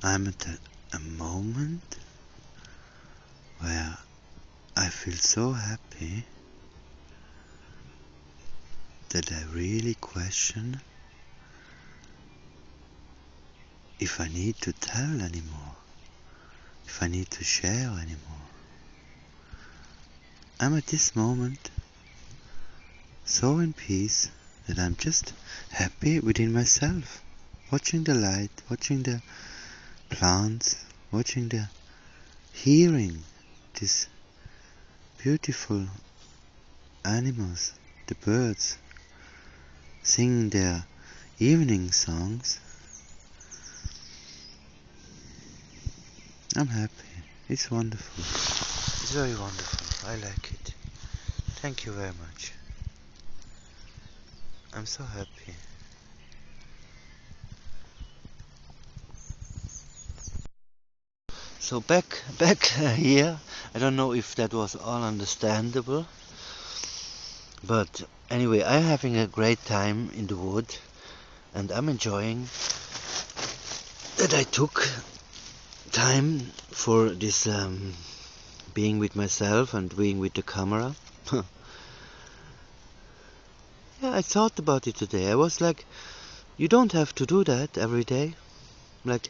I'm at a moment where I feel so happy that I really question if I need to tell anymore, if I need to share anymore. I'm at this moment so in peace that I'm just happy within myself, watching the light, watching the plants, hearing these beautiful animals, the birds, singing their evening songs. I'm happy. It's wonderful. It's very wonderful. I like it. Thank you very much. I'm so happy. So back here, I don't know if that was all understandable, but anyway, I'm having a great time in the wood, and I'm enjoying that I took time for this being with myself and being with the camera. Yeah, I thought about it today. I was like, you don't have to do that every day. Like,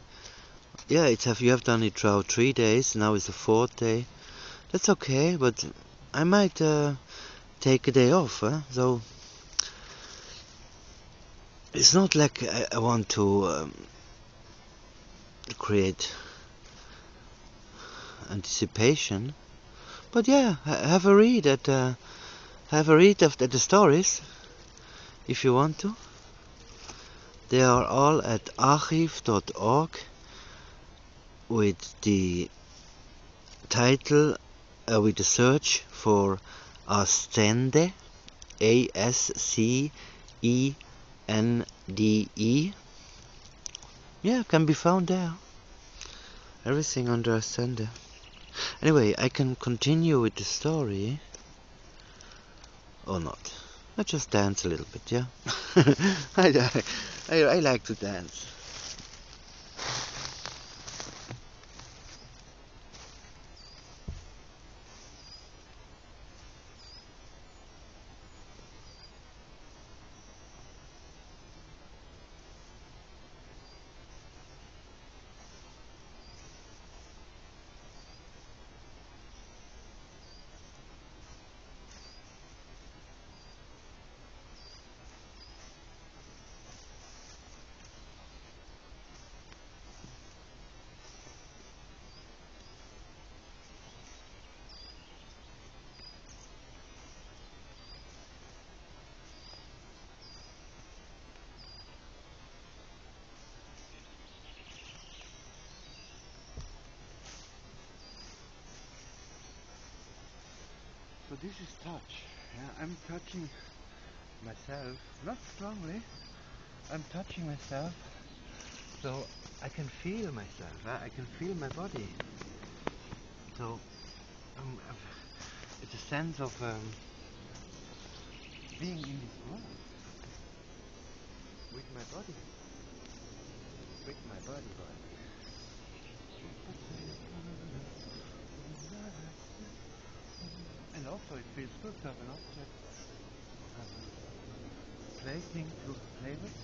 yeah, you have done it throughout 3 days. Now it's the 4th day. That's okay, but I might take a day off. So it's not like I want to create anticipation. But yeah, have a read of the stories if you want to. They are all at archive.org with the title, with the search for Ascende, ASCENDE. Yeah, can be found there. Everything under Ascende. Anyway, I can continue with the story. Or not. I just dance a little bit, yeah? I like to dance. So this is touch. Yeah, I'm touching myself, not strongly. I'm touching myself, so I can feel myself. I can feel my body. So it's a sense of being in this world with my body, And also it feels good to have an object, plaything to play with.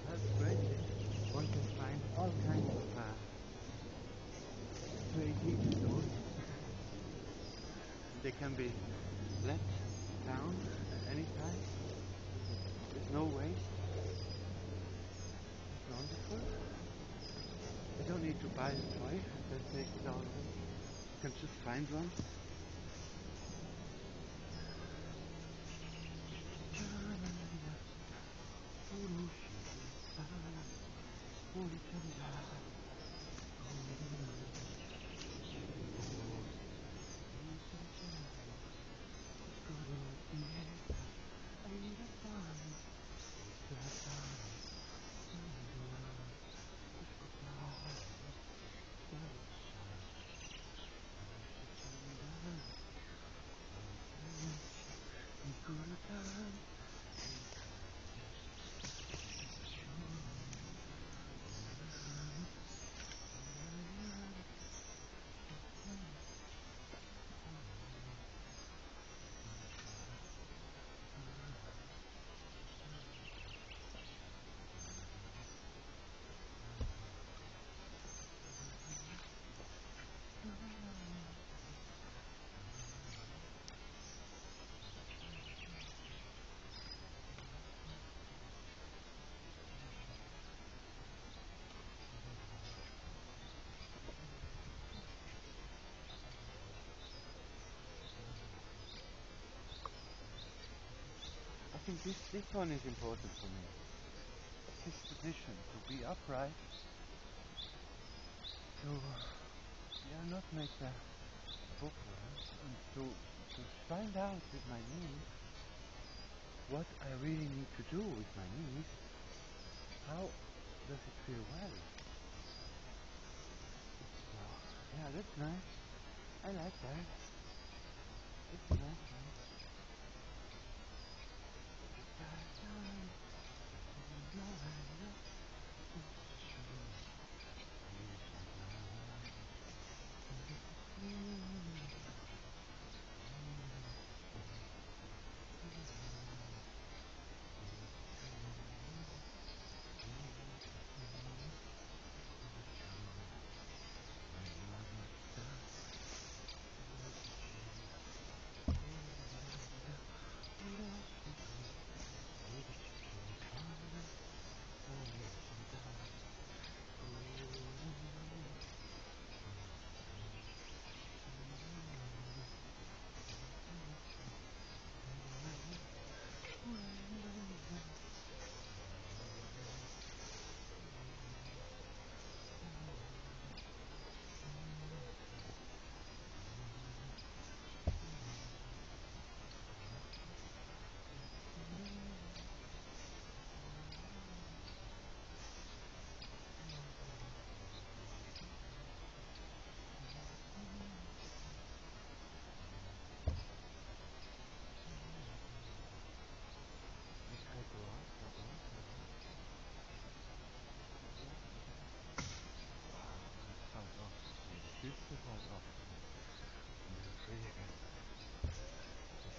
That's great. One can find all kinds of creativity tools. They can be let down at any time. There's no waste. It's wonderful. You don't need to buy a toy that takes it all away. You can just find one. think this one is important for me. This position, to be upright, to not make a booker, and to find out with my knees what I really need to do with my knees. How does it feel well? So, yeah, that's nice. I like that. It's nice.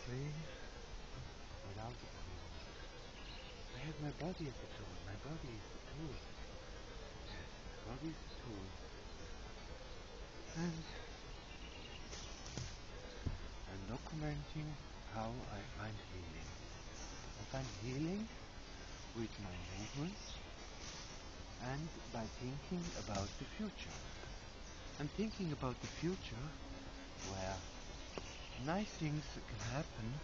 Free without the tool. I have my body as a tool. My body is the tool. Yes, my body is the tool. And I'm documenting how I find healing. I find healing with my movements and by thinking about the future. I'm thinking about the future where nice things can happen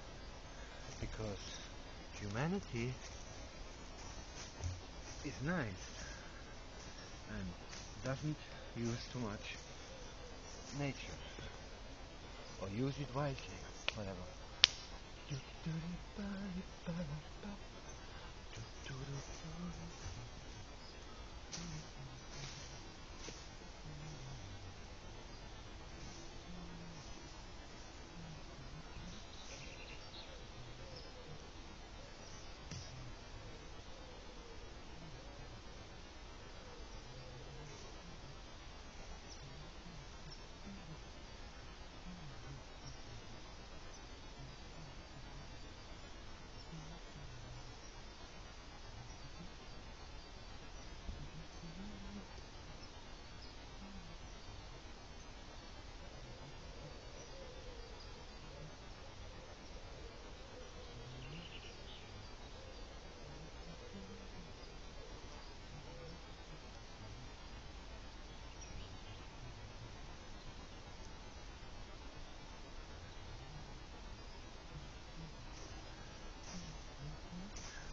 because humanity is nice and doesn't use too much nature or use it wisely, whatever.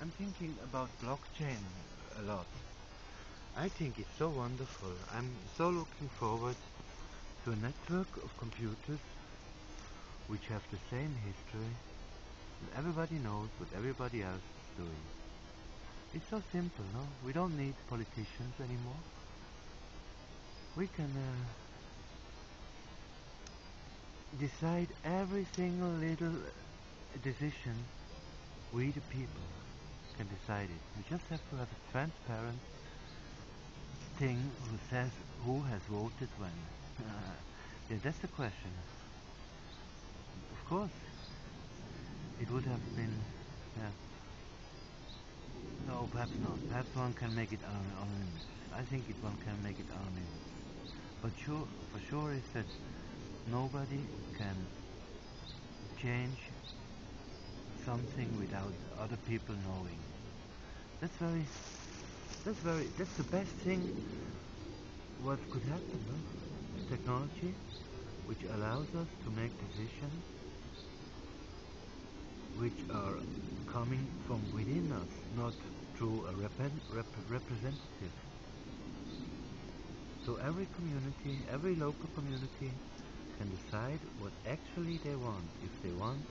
I'm thinking about blockchain a lot. I think it's so wonderful. I'm so looking forward to a network of computers which have the same history and everybody knows what everybody else is doing. It's so simple, no? We don't need politicians anymore. We can decide every single little decision. We the people can decide it. We just have to have a transparent thing who says who has voted when. Yeah, that's the question. Of course, it would have been, yeah. No, perhaps not. Perhaps one can make it anonymous. I think one can make it anonymous. But for sure is that nobody can change something without other people knowing. That's the best thing what could happen, no? Technology which allows us to make decisions which are coming from within us, not through a representative. So every community, every local community can decide what actually they want, if they want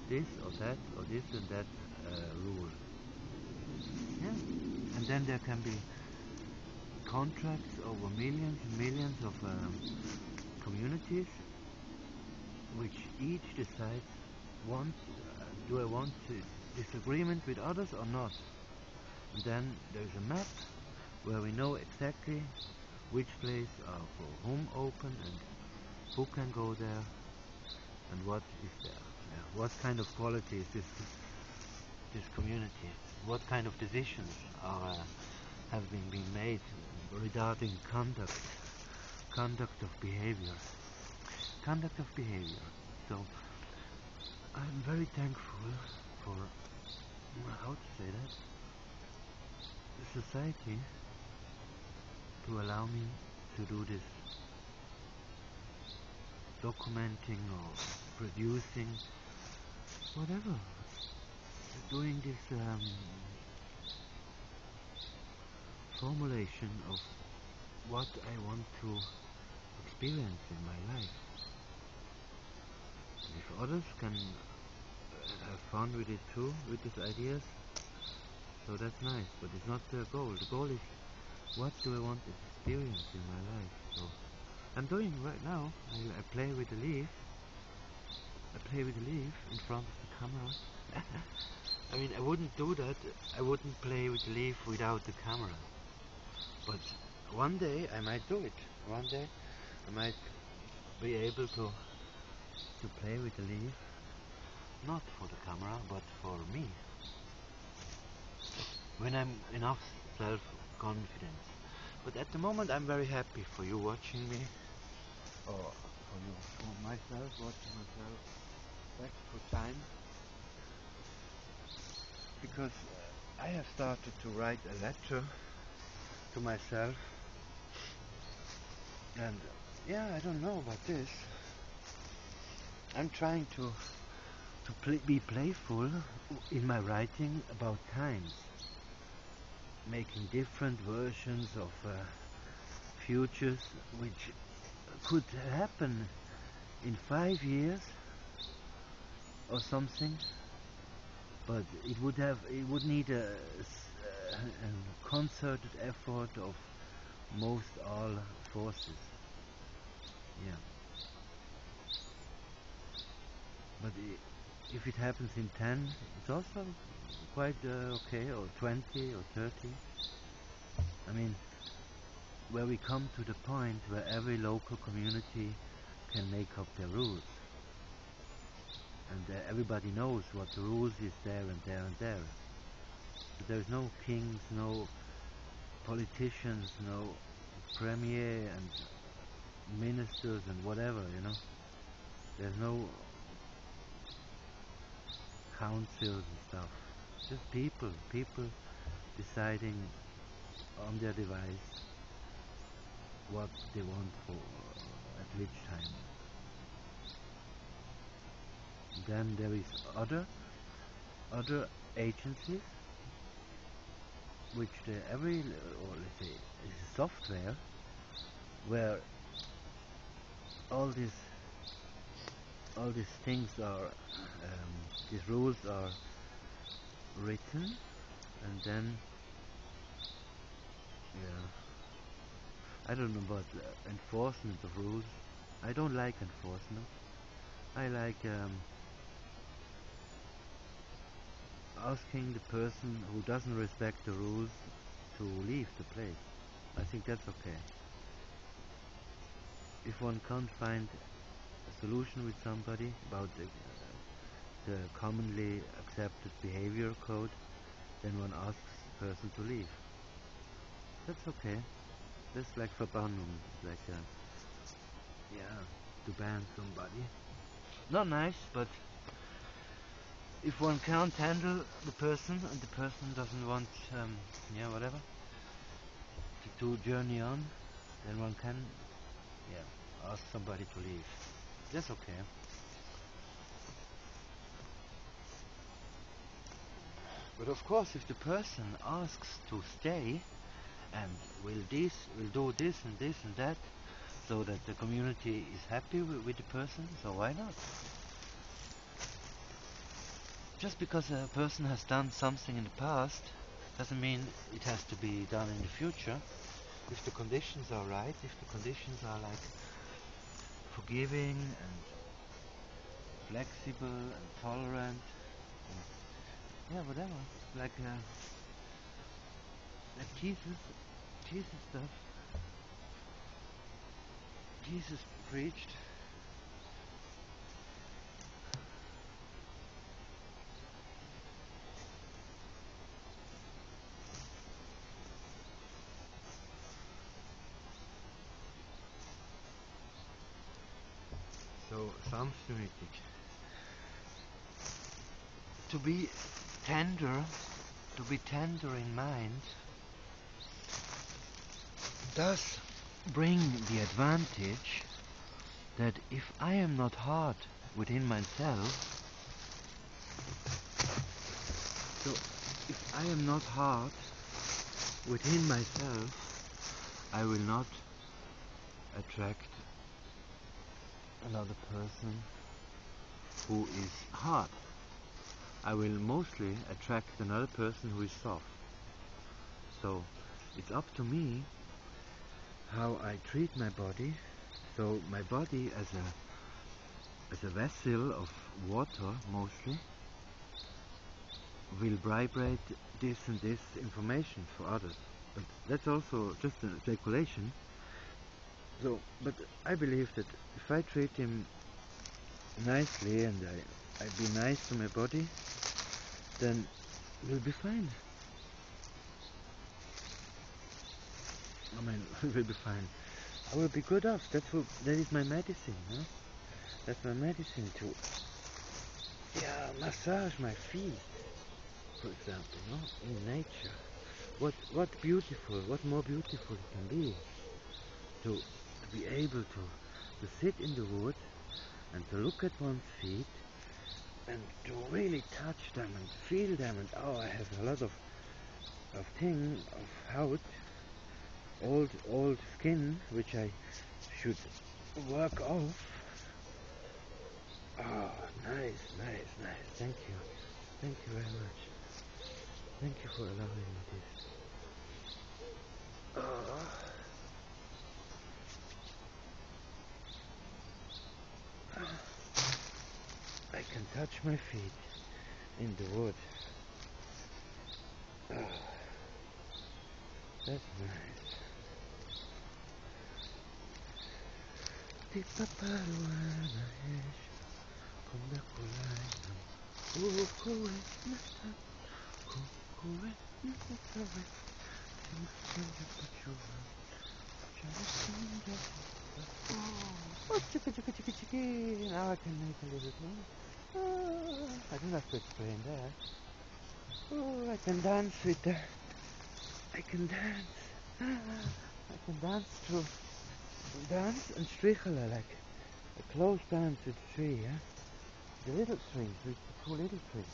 this or that or this and that rule. Yeah. And then there can be contracts over millions and millions of communities, which each decides, do I want disagreement with others or not? And then there's a map where we know exactly which places are for whom open and who can go there and what is there. Yeah. What kind of quality is this community? What kind of decisions have been made regarding conduct of behavior. So I'm very thankful for, how to say that, the society to allow me to do this documenting or producing whatever, doing this formulation of what I want to experience in my life. If others can have fun with it too, with these ideas, so that's nice, but it's not the goal. The goal is, what do I want to experience in my life? So I'm doing right now, I play with the leaf. I play with the leaf in front of the camera. I mean, I wouldn't do that. I wouldn't play with the leaf without the camera. But one day I might do it. One day I might be able to play with the leaf, not for the camera, but for me. When I'm enough self-confidence. But at the moment I'm very happy for you watching me, or for myself watching myself back for time, because I have started to write a letter to myself, and yeah, I don't know about this. I'm trying to be playful in my writing about times, making different versions of futures which could happen in 5 years or something, but it would need a concerted effort of most all forces. Yeah. But if it happens in 10, it's also quite okay, or 20 or 30. I mean, where we come to the point where every local community can make up their rules. And everybody knows what the rules is there and there and there. But there's no kings, no politicians, no premier and ministers and whatever, you know. There's no councils and stuff. Just people deciding on their device what they want for at which time. Then there is other agencies which every, or let's say, is software where all these things are, these rules are written, and then, yeah, I don't know about enforcement of rules. I don't like enforcement. I like asking the person who doesn't respect the rules to leave the place. I think that's okay. If one can't find a solution with somebody about the commonly accepted behavior code, then one asks the person to leave. That's okay. That's like Verbannung, like to ban somebody. Not nice, but if one can't handle the person and the person doesn't want, whatever, to journey on, then one can, ask somebody to leave. That's okay. But of course, if the person asks to stay and will do this and this and that, so that the community is happy with the person, so why not? Just because a person has done something in the past doesn't mean it has to be done in the future. If the conditions are right, if the conditions are like forgiving and flexible and tolerant, and yeah, whatever, like Jesus stuff. Jesus preached. So, Sanftmütig. To be tender in mind, does bring the advantage that if I am not hard within myself, so if I am not hard within myself, I will not attract another person who is hard. I will mostly attract another person who is soft. So it's up to me how I treat my body. So my body as a vessel of water mostly will vibrate this and this information for others. But that's also just a speculation. So, but I believe that if I treat him nicely and I be nice to my body, then we'll be fine. I mean, we'll be fine. I will be good off. That is my medicine, huh? That's my medicine to, yeah, massage my feet, for example, no? In nature. What more beautiful it can be to be able to sit in the wood and to look at one's feet and to really touch them and feel them, and oh, I have a lot of hout, old skin which I should work off. Oh, nice. Thank you very much. Thank you for allowing me this. Oh. I can touch my feet in the wood. Oh, that's nice. Ti paparuana hesh, konda kulaina, kuwe nasa, kuwe nasa, simsinja pachuva, charasinja. Oh, chicka. Now I can make a little thing. I don't have to explain that. Oh, I can dance with that. I can dance. I can dance and strichelen, like a close dance with the tree, yeah? The little trees, with the two little trees.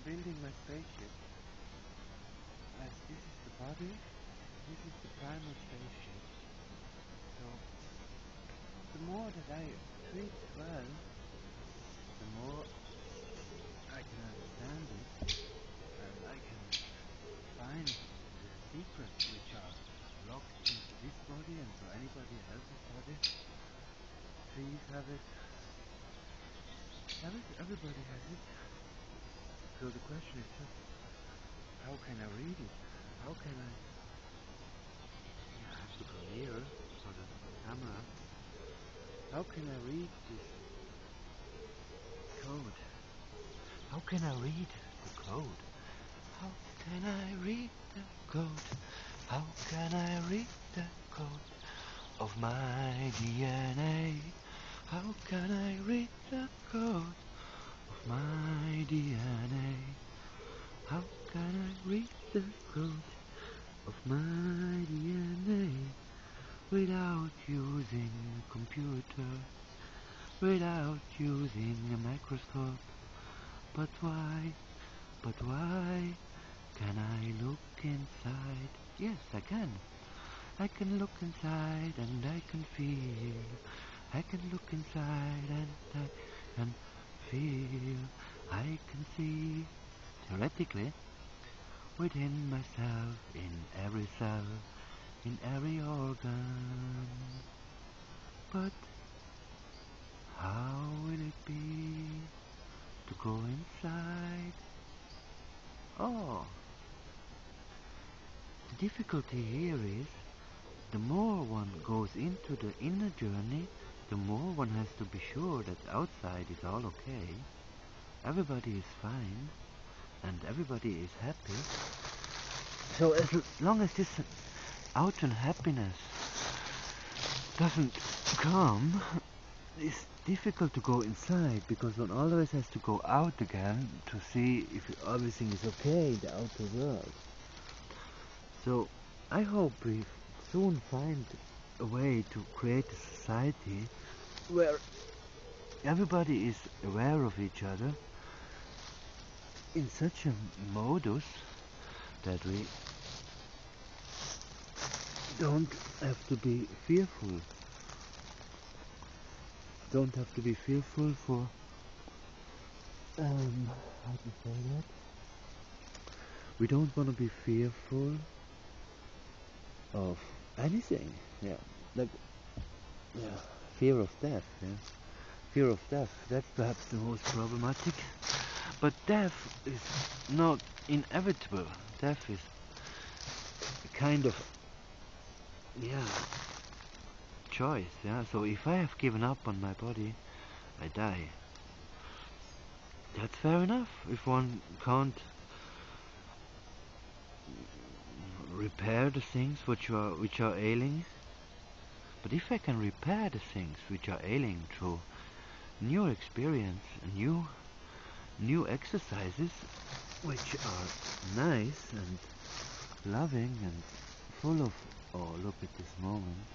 building my spaceship. As this is the body, this is the primal spaceship. So the more that I treat it well, the more I can understand it, and I can find the secrets which are locked into this body and to anybody else's body. Please have it. Everybody has it. So the question is just, how can I read it? How can I have to go nearer for the camera. How can I read this code? How can I read the code? How can I read the code? How can I read the code of my DNA? How can I read the code of my DNA? How can I read the code of my DNA without using a computer, without using a microscope? But why can I look inside? Yes, I can. I can look inside and I can feel. I can look inside and I can feel. I can see, theoretically, within myself, in every cell, in every organ. But how will it be to go inside? Oh, the difficulty here is, the more one goes into the inner journey, the more one has to be sure that outside is all okay, everybody is fine, and everybody is happy. So as long as this outer happiness doesn't come, it's difficult to go inside, because one always has to go out again to see if everything is okay in the outer world. So I hope we soon find a way to create a society where everybody is aware of each other in such a modus that we don't have to be fearful. Don't have to be fearful for how to say that? We don't want to be fearful of anything. Fear of death. Fear of death. That's perhaps the most problematic. But death is not inevitable. Death is a kind of choice. So if I have given up on my body, I die. That's fair enough. If one can't repair the things which are ailing. But if I can repair the things which are ailing through new experience, new exercises, which are nice and loving and full of, oh, look at this moment.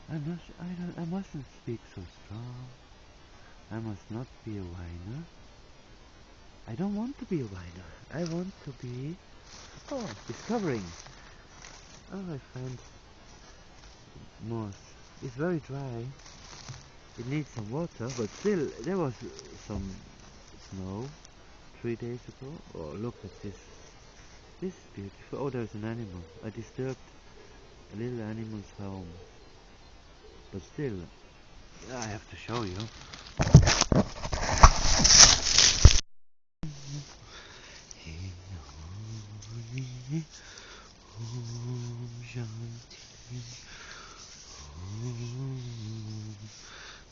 I mustn't speak so strong. I must not be a whiner. I don't want to be a whiner. I want to be, discovering. I find moss. It's very dry. It needs some water, but still, there was some snow 3 days ago. Oh, look at this. This is beautiful. Oh, there's an animal. I disturbed a little animal's home. But still, I have to show you.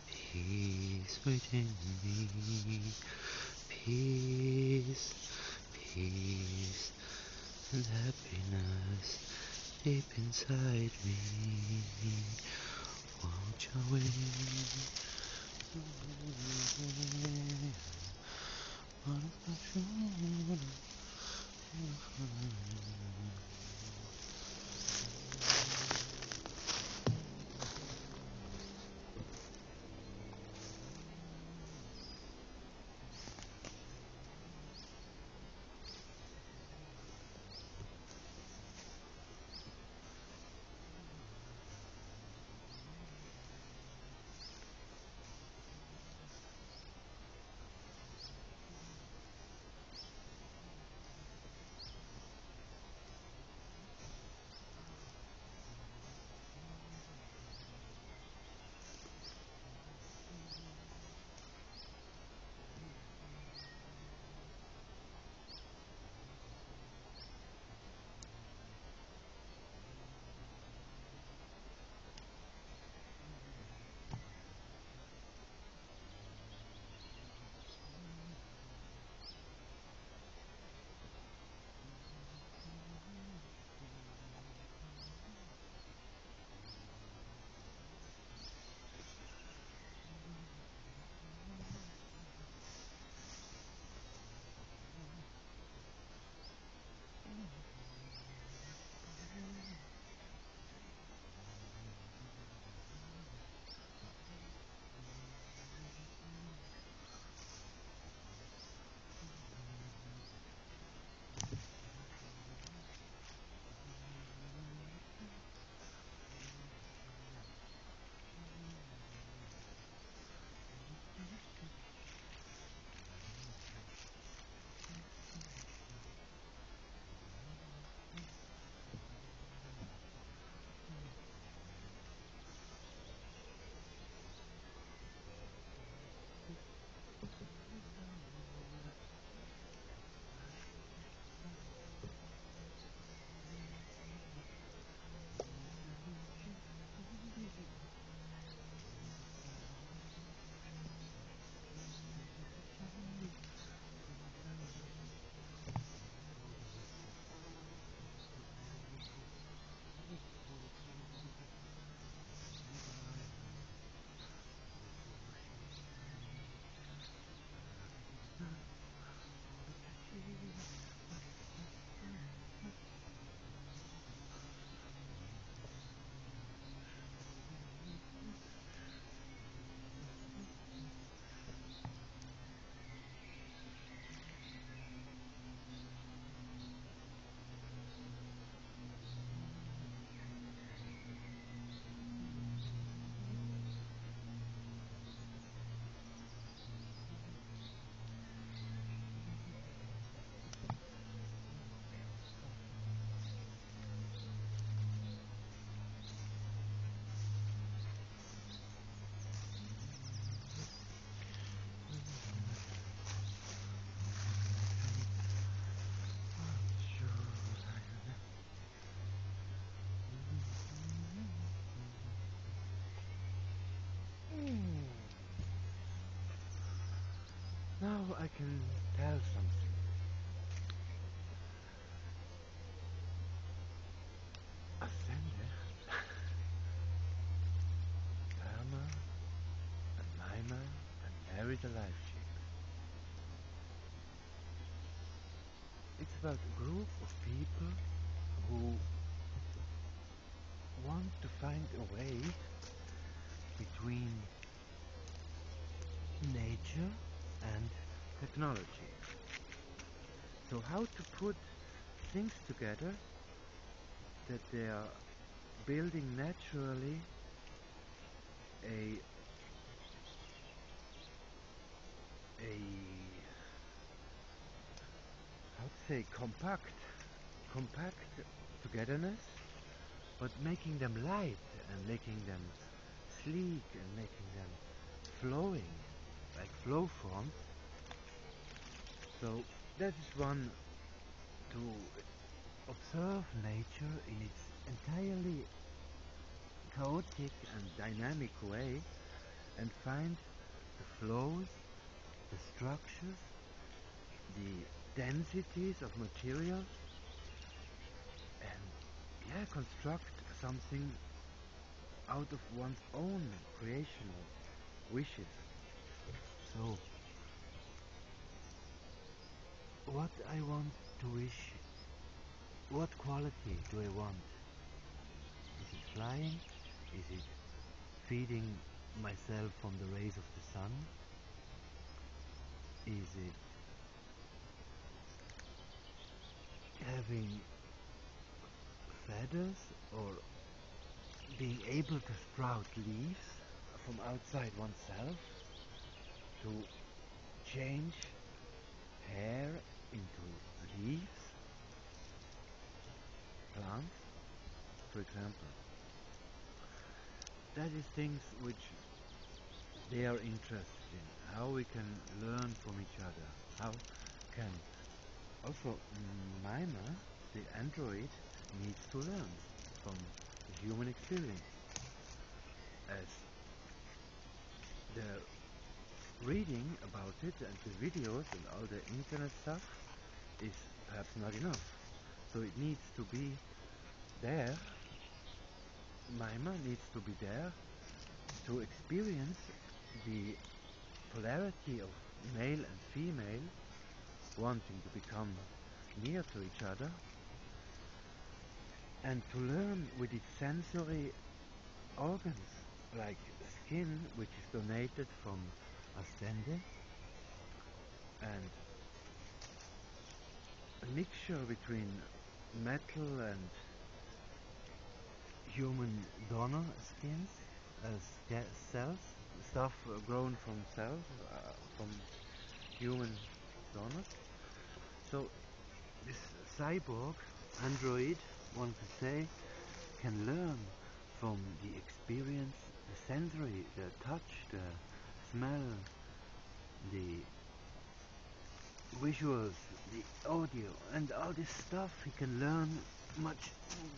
Peace within me, peace, peace and happiness deep inside me. Won't you wait? Now I can tell something. Ascende, Perma, and Maima, and Mary the Life Sheep. It's about a group of people who want to find a way between nature and technology. So how to put things together that they are building naturally a how to say compact togetherness, but making them light and making them sleek and making them flowing, like flow forms. So that is one, to observe nature in its entirely chaotic and dynamic way and find the flows, the structures, the densities of materials, and construct something out of one's own creational wishes. So what I want to wish, what quality do I want? Is it flying? Is it feeding myself from the rays of the sun? Is it having feathers, or being able to sprout leaves from outside oneself, to change hair into leaves, plants, for example? That is things which they are interested in, how we can learn from each other, how can also Maima, the android, needs to learn from the human experience, as the reading about it and the videos and all the internet stuff is perhaps not enough. So it needs to be there, Maima needs to be there to experience the polarity of male and female wanting to become near to each other, and to learn with its sensory organs, like skin, which is donated from Ascende, and a mixture between metal and human donor skins, as cells, stuff grown from cells, from human donors. So this cyborg android, one could say, can learn from the experience, the sensory, the touch, the smell, the visuals, the audio, and all this stuff. He can learn much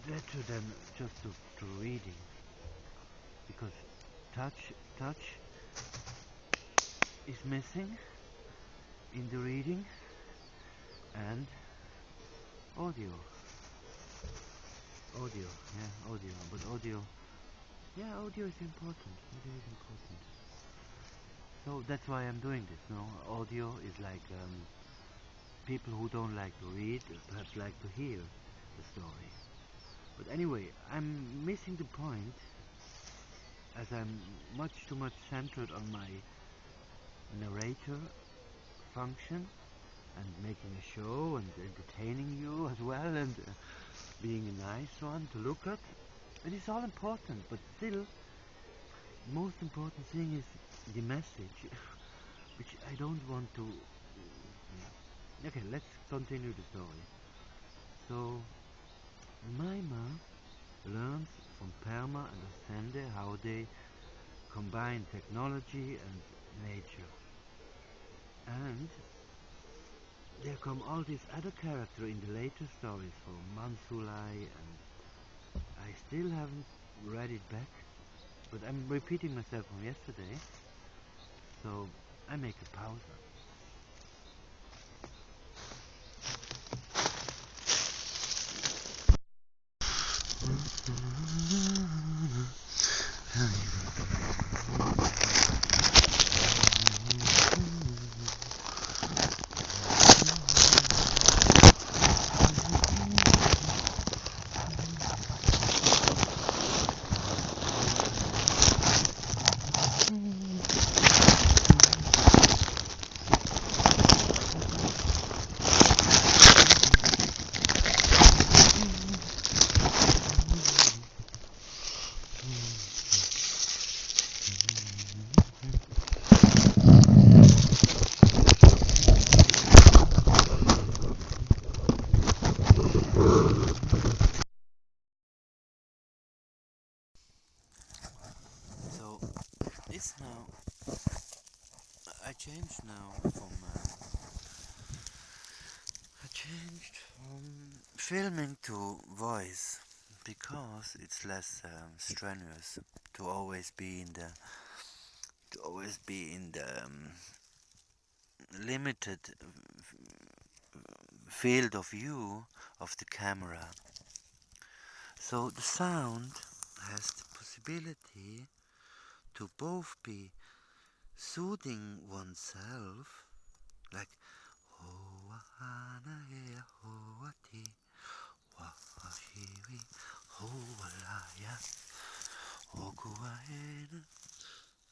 better than just to reading, because touch is missing in the reading, and audio, but audio is important. So that's why I'm doing this. No, audio is like, people who don't like to read perhaps like to hear the story. But anyway, I'm missing the point, as I'm much too much centered on my narrator function and making a show and entertaining you as well, and being a nice one to look at. It is all important, but still, the most important thing is the message, which I don't want to. Okay, let's continue the story. So, Maima learns from Perma and Ascende how they combine technology and nature. And there come all these other characters in the later stories, from Mansulai, and I still haven't read it back, but I'm repeating myself from yesterday, so I make a pause changed now from I changed from filming to voice because it's less strenuous to always be in the limited field of view of the camera. So the sound has the possibility to both be soothing oneself, like Hoahana ea hoati wahiri hoalaya okuahena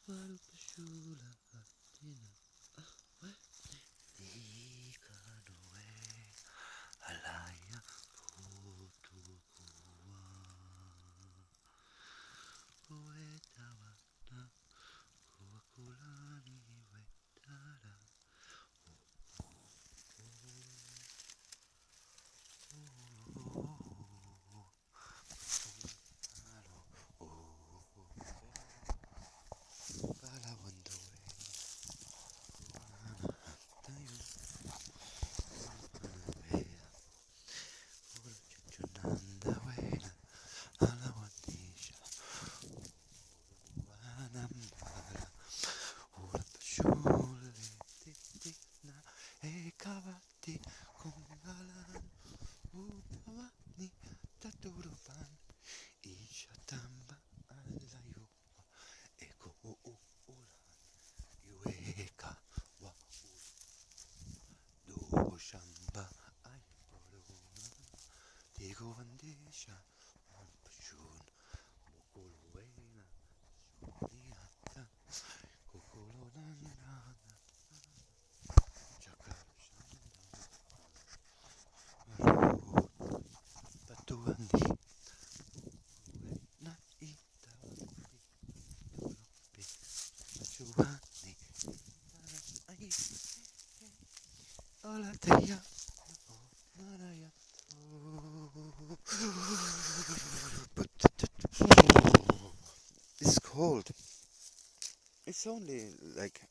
warupashula hatina ikanoe alaya putukua uetawana kuakulani wetara Ishatamba alayo eko ulan yueka wa do shamba ay porona digo vandisha pashun mukuluena shuniata kukulonana Patuandi na ita Pachuani ay Hola teya Naraya It's cold. It's only like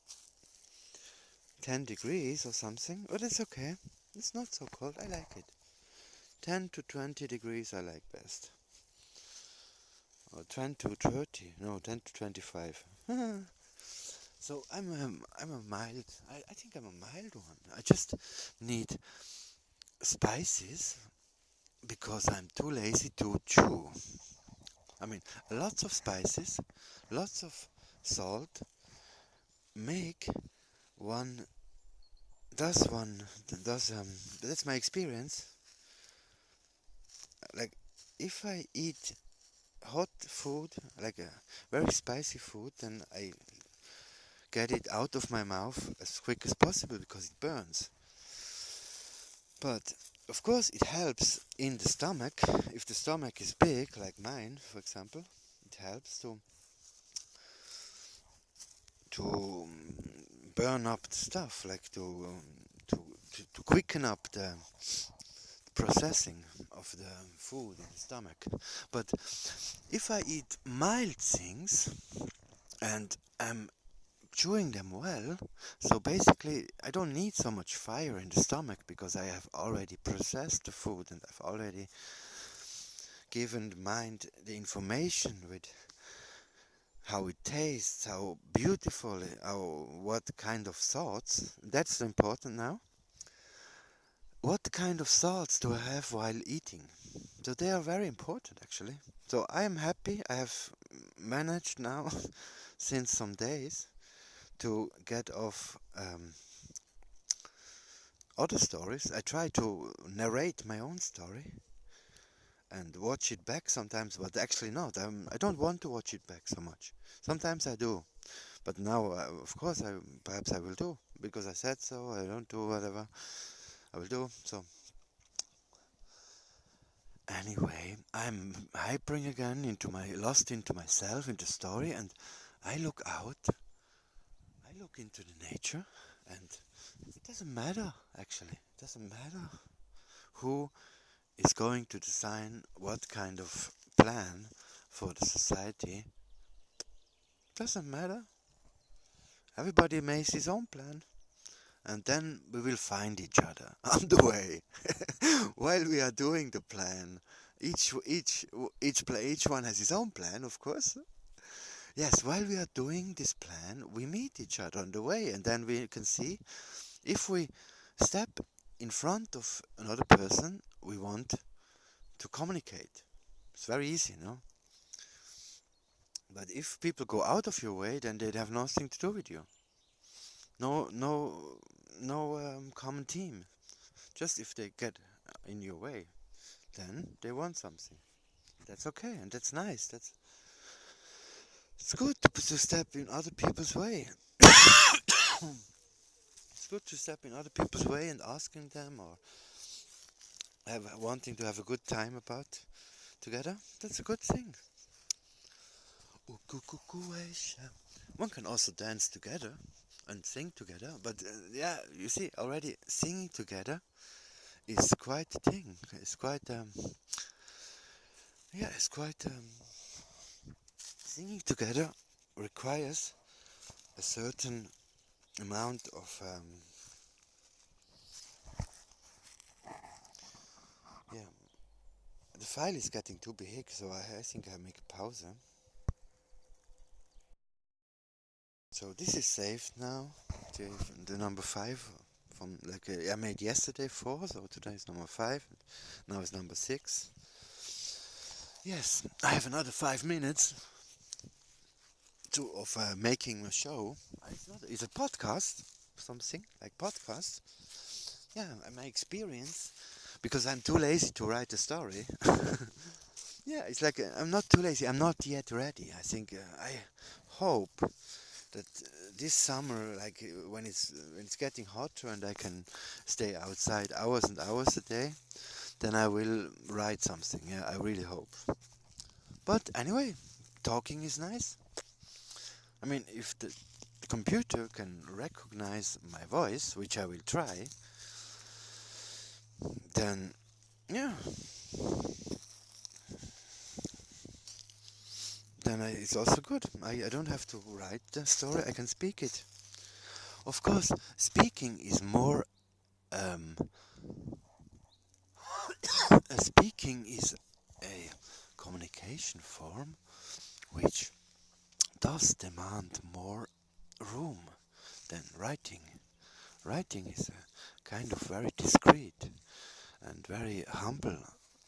10 degrees or something, but it's okay. It's not so cold. I like it. 10 to 20 degrees I like best. Or 10 to 30. No, 10 to 25. So I'm a mild. I think I'm a mild one. I just need spices because I'm too lazy to chew. I mean, lots of spices, lots of salt make one does that's my experience. Like if I eat hot food, like a very spicy food, then I get it out of my mouth as quick as possible because it burns. But of course it helps in the stomach. If the stomach is big, like mine, for example, it helps to burn up the stuff, like to quicken up the processing of the food in the stomach. But if I eat mild things and I'm chewing them well, so basically I don't need so much fire in the stomach because I have already processed the food and I've already given the mind the information with how it tastes, how beautiful, what kind of thoughts. That's important now. What kind of thoughts do I have while eating? So they are very important actually. So I am happy. I have managed now since some days to get off other stories. I try to narrate my own story and watch it back sometimes, but actually not. I don't want to watch it back so much. Sometimes I do, but now, of course, perhaps I will do because I said so. I don't do whatever I will do. So anyway, I'm hypering again lost into myself, into story, and I look out. I look into the nature, and it doesn't matter. Actually, it doesn't matter who is going to design what kind of plan for the society. Doesn't matter. Everybody makes his own plan, and then we will find each other on the way. While we are doing the plan, each one has his own plan, of course. Yes, while we are doing this plan, we meet each other on the way, and then we can see if we step in front of another person we want to communicate. It's very easy, no? But if people go out of your way, then they have nothing to do with you. No, no, no common team. Just if they get in your way, then they want something. That's okay, and that's nice. It's good to step in other people's way. It's good to step in other people's way and asking them or wanting to have a good time about together. That's a good thing. One can also dance together and sing together, but yeah, you see, already singing together is quite a thing. It's quite singing together requires a certain amount of yeah. The file is getting too big, so I think I make a pause. So this is saved now. The number 5 from I made yesterday 4, so today is number 5. Now it's number 6. Yes, I have another 5 minutes of making a show. It's a podcast, something like podcast. Yeah, my experience, because I'm too lazy to write a story. Yeah, it's like I'm not too lazy. I'm not yet ready. I think I hope that this summer, like when it's getting hotter and I can stay outside hours and hours a day, then I will write something. Yeah, I really hope. But anyway, talking is nice. I mean, if the computer can recognize my voice, which I will try, then yeah, then it's also good. I don't have to write the story, I can speak it. Of course, speaking is more speaking is a communication form which does demand more room than writing. Writing is a kind of very discreet and very humble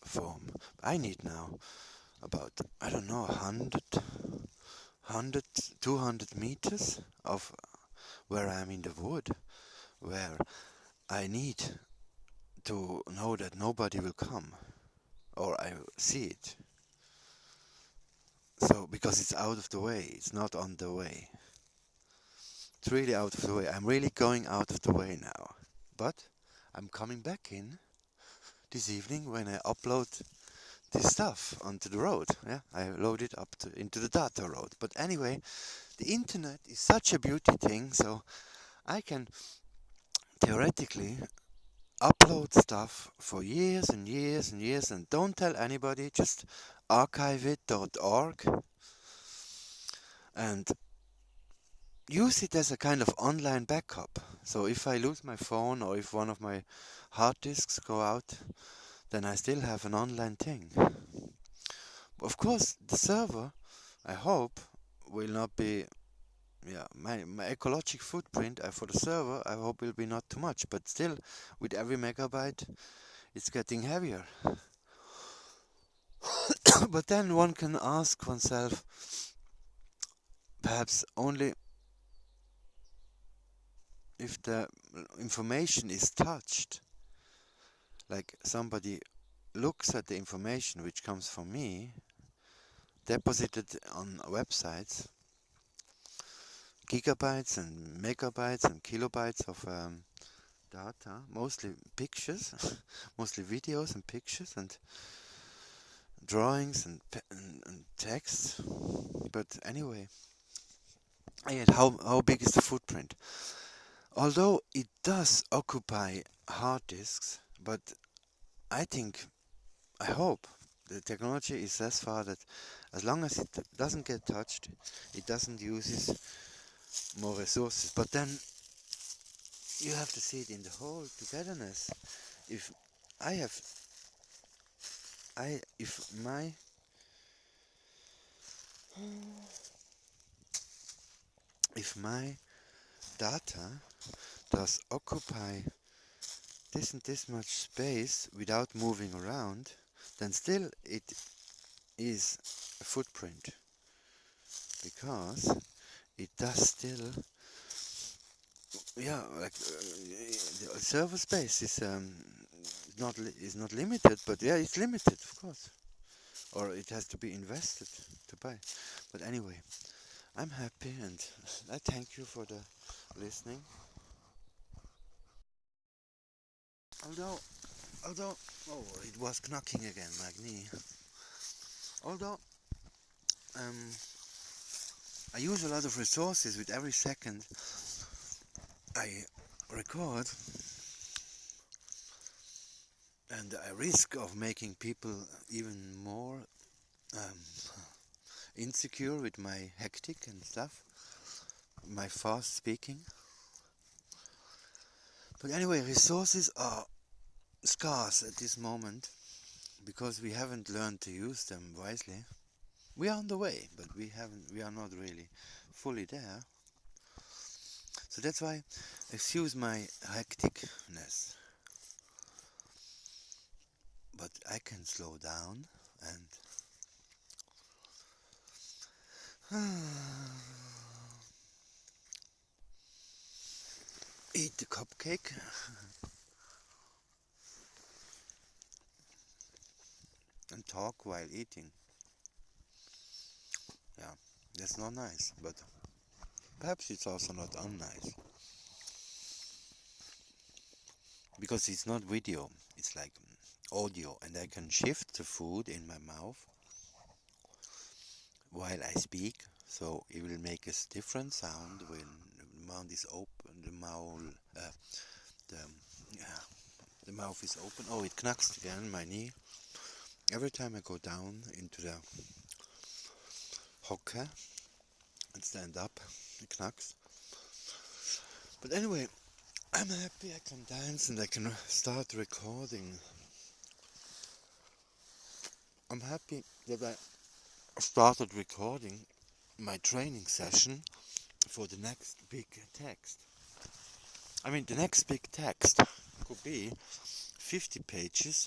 form. I need now about, I don't know, 200 meters of where I'm in the wood, where I need to know that nobody will come, or I see it. So, because it's out of the way, it's not on the way. It's really out of the way. I'm really going out of the way now. But I'm coming back in this evening when I upload this stuff onto the road. Yeah, I load it up into the data road. But anyway, the internet is such a beauty thing, so I can theoretically upload stuff for years and years and years and don't tell anybody, just archiveit.org and use it as a kind of online backup. So if I lose my phone or if one of my hard disks go out, then I still have an online thing. Of course, the server, I hope, will not be, my ecological footprint for the server, I hope will be not too much, but still, with every megabyte, it's getting heavier. But then one can ask oneself, perhaps only if the information is touched, like somebody looks at the information which comes from me, deposited on websites, gigabytes and megabytes and kilobytes of data, mostly pictures, mostly videos and pictures and drawings and text. But anyway, yet how big is the footprint? Although it does occupy hard disks, but I hope the technology is as far that as long as it doesn't get touched, it doesn't use more resources. But then you have to see it in the whole togetherness. If I have, if my data does occupy this and this much space without moving around, then still it is a footprint, because it does still, yeah, like the server space is not limited, but yeah, it's limited, of course, or it has to be invested to buy. But anyway, I'm happy, and I thank you for the listening. Although, oh, it was knocking again, my knee. Although, um, I use a lot of resources with every second I record, and I risk of making people even more um, insecure with my hectic and stuff, my fast speaking. But anyway, resources are scarce at this moment because we haven't learned to use them wisely. We are on the way, but we are not really fully there. So that's why, excuse my hecticness, but I can slow down and eat the cupcake and talk while eating. Yeah, that's not nice, but perhaps it's also not unnice. Because it's not video, it's like audio, and I can shift the food in my mouth while I speak, so it will make a different sound when the mouth is open. The yeah, the mouth is open. Oh, it knacks again, my knee. Every time I go down into the hocker and stand up, it knacks. But anyway, I'm happy I can dance and I can start recording. I'm happy that I started recording my training session for the next big text. I mean, the next big text could be 50 pages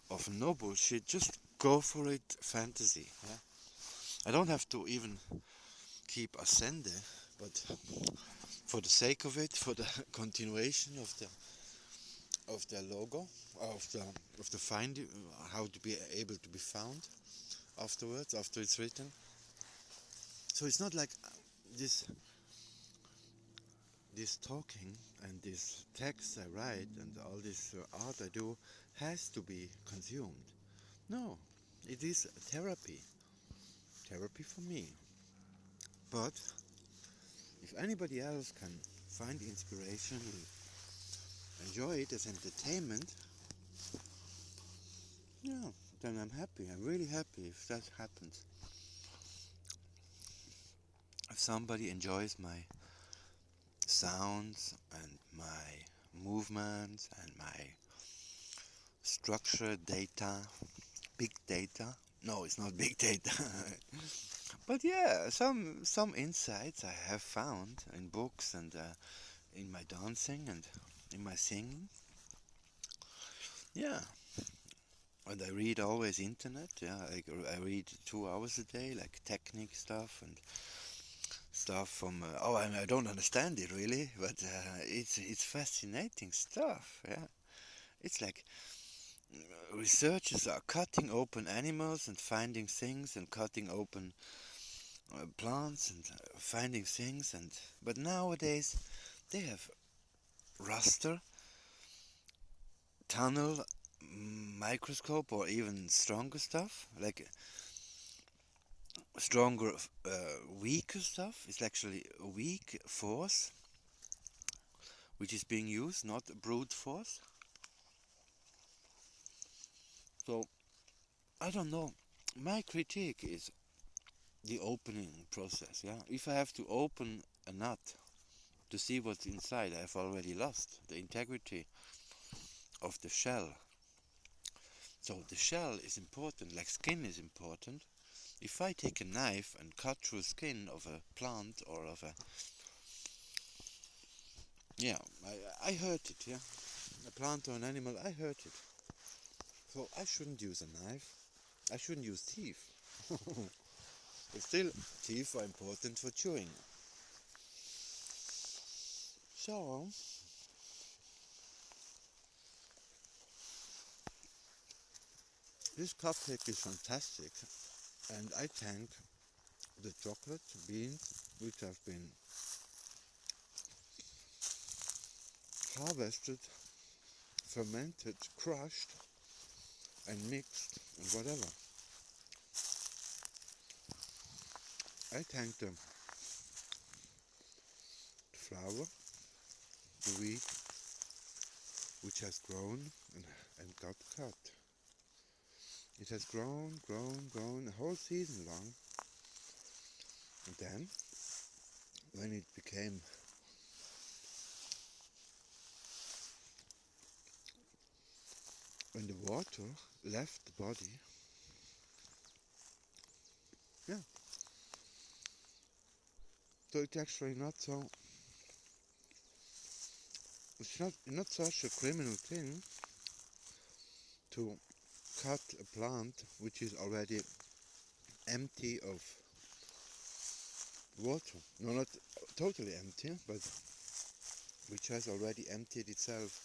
of no bullshit, just go for it fantasy. Yeah? I don't have to even keep Ascende, but for the sake of it, for the continuation of the logo, of the find, how to be able to be found afterwards, after it's written. So it's not like this talking and this text I write and all this art I do has to be consumed. No, it is therapy for me. But if anybody else can find inspiration and enjoy it as entertainment, yeah, then I'm happy. I'm really happy if that happens. If somebody enjoys my sounds and my movements and my structured data, big data. No, it's not big data. But yeah, some insights I have found in books and in my dancing and in my singing. Yeah, and I read always internet. Yeah, I read 2 hours a day, like technique stuff and stuff from. I don't understand it really, but it's fascinating stuff. Yeah, it's like researchers are cutting open animals and finding things, and cutting open plants and finding things, and but nowadays they have raster, tunnel, microscope, or even stronger stuff, like stronger, weaker stuff. It's actually a weak force which is being used, not brute force. So I don't know. My critique is the opening process. Yeah, if I have to open a nut to see what's inside, I've already lost the integrity of the shell. So the shell is important, like skin is important. If I take a knife and cut through skin of a plant or of a, yeah, I hurt it, yeah, a plant or an animal, I hurt it. So I shouldn't use a knife. I shouldn't use teeth. But still, teeth are important for chewing. So, this cupcake is fantastic, and I thank the chocolate beans which have been harvested, fermented, crushed, and mixed, and whatever. I thank the flour, the wheat, which has grown and got cut. It has grown a whole season long. And then, when it became when the water left the body, yeah. So it's actually not so. It's not such a criminal thing to cut a plant which is already empty of water. No, not totally empty, but which has already emptied itself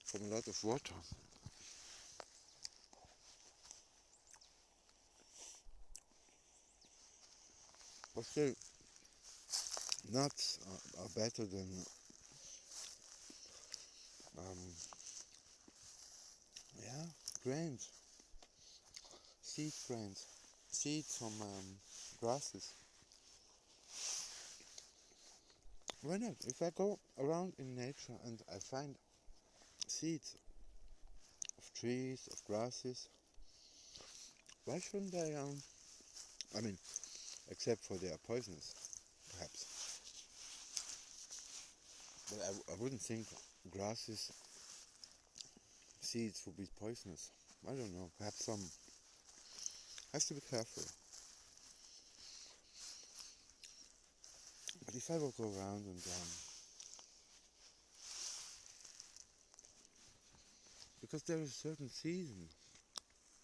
from a lot of water. But still, nuts are better than yeah, grains, grains, seeds from grasses. Why not? If I go around in nature and I find seeds of trees, of grasses, why shouldn't I mean, except for they are poisonous, perhaps. But I wouldn't think grasses seeds would be poisonous. I don't know. Perhaps some. Has to be careful. But if I will go around and because there is a certain season.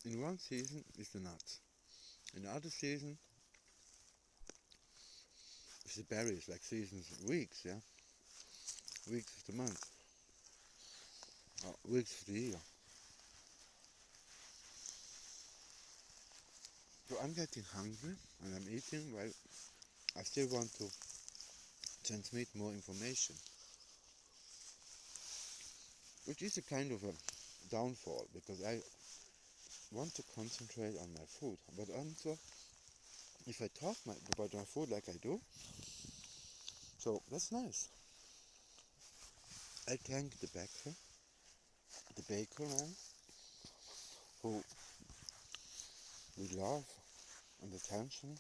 In one season is the nuts. In the other season is the berries, like seasons, weeks, yeah, weeks of the month, or weeks of the year. So I'm getting hungry and I'm eating while I still want to transmit more information, which is a kind of a downfall because I want to concentrate on my food, but also if I talk about my food like I do, so that's nice. I thank the baker man, who with love and attention,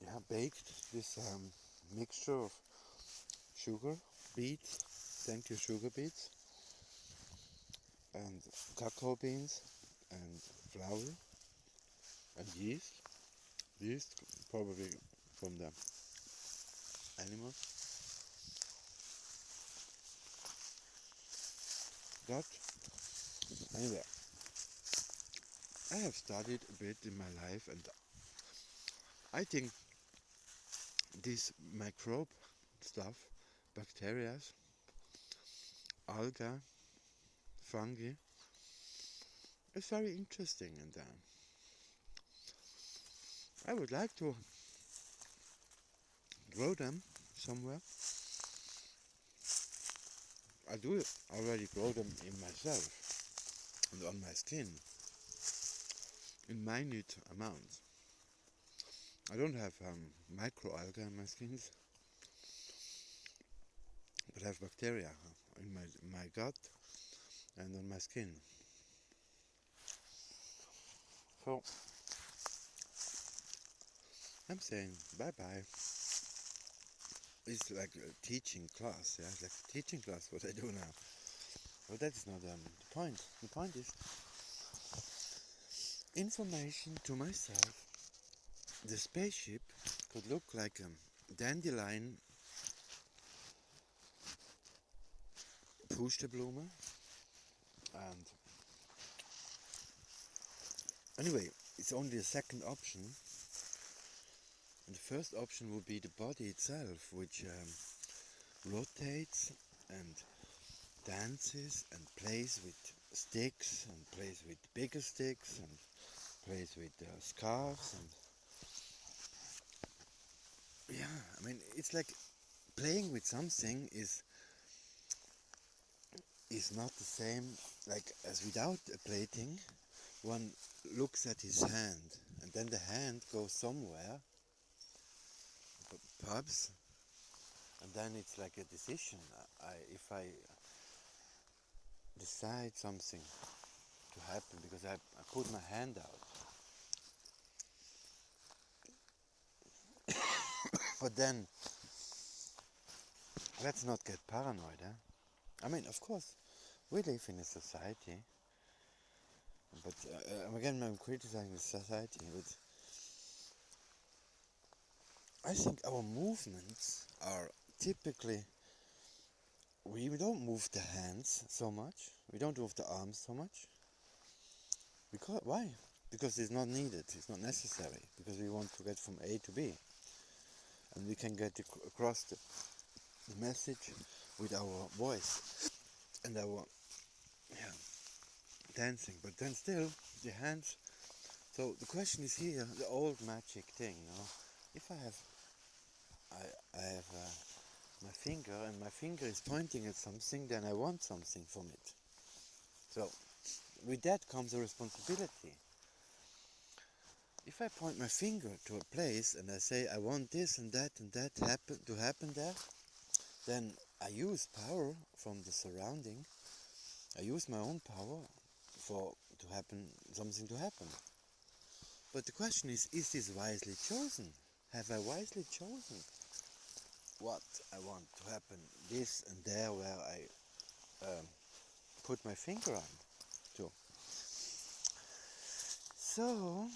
yeah, baked this mixture of sugar beets, thank you sugar beets, and cacao beans, and flour, and yeast probably from the animals. But anyway, I have studied a bit in my life, and I think this microbe stuff, bacteria, algae, fungi, is very interesting, and I would like to grow them somewhere. I do already grow them in myself and on my skin in minute amounts. I don't have microalgae in my skins, but I have bacteria in my gut and on my skin. So I'm saying bye bye. It's like a teaching class, yeah, it's like a teaching class what I do now. But that is not the point. The point is information to myself. The spaceship could look like a dandelion Pusteblume, and anyway, it's only a second option. And the first option would be the body itself, which rotates and dances and plays with sticks and plays with bigger sticks and plays with scarves and yeah, I mean it's like playing with something is not the same like as without a plating. One looks at his hand and then the hand goes somewhere, perhaps, and then it's like a decision. If I decide something to happen because I put my hand out, but then let's not get paranoid, eh? I mean, of course, we live in a society, but again, I'm criticizing the society, but I think our movements are typically, we don't move the hands so much, we don't move the arms so much. Because, why? Because it's not needed, it's not necessary, because we want to get from A to B. And we can get across the message with our voice and our dancing, but then still the hands. So the question is here, the old magic thing, you know. If I have my finger and my finger is pointing at something, then I want something from it. So with that comes a responsibility. If I point my finger to a place and I say I want this and that to happen there, then I use power from the surrounding. I use my own power for something to happen. But the question is this wisely chosen? Have I wisely chosen what I want to happen this and there where I put my finger on to? So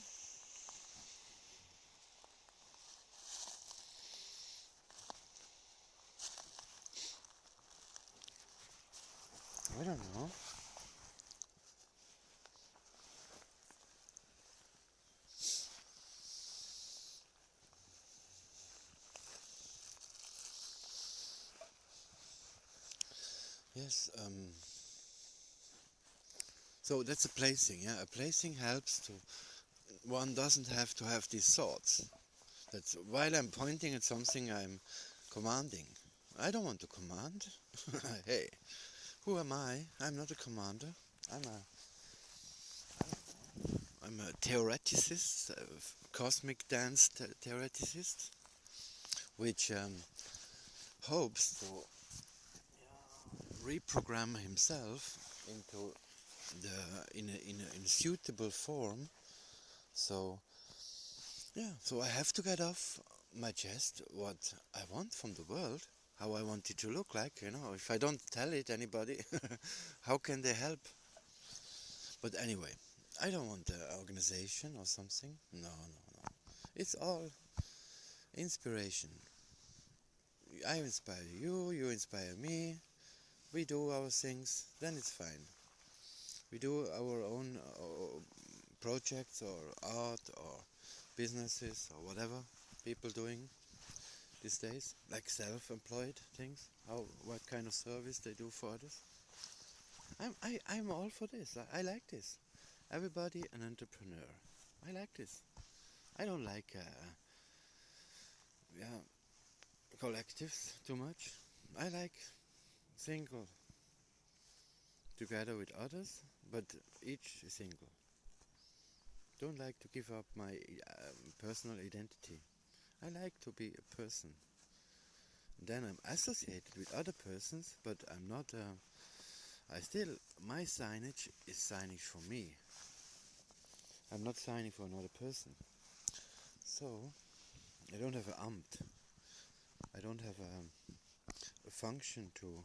I don't know. Yes, so that's a placing, yeah. A placing helps to, one doesn't have to have these thoughts. That's while I'm pointing at something I'm commanding. I don't want to command. Hey, who am I? I'm not a commander. I'm a theoreticist, a cosmic dance theoreticist, which hopes to reprogram himself into in a suitable form. So yeah, so I have to get off my chest what I want from the world, how I want it to look like. You know, if I don't tell it anybody, how can they help? But anyway, I don't want an organization or something. No. It's all inspiration. I inspire you, you inspire me. We do our things, then it's fine. We do our own projects or art or businesses or whatever people doing these days, like self-employed things. What kind of service they do for others. I'm all for this. I like this. Everybody an entrepreneur. I like this. I don't like collectives too much. I like single together with others, but each is single. Don't like to give up my personal identity. I like to be a person. Then I'm associated with other persons, but I'm not. My signage is signage for me. I'm not signing for another person. So, I don't have an amt. I don't have a function to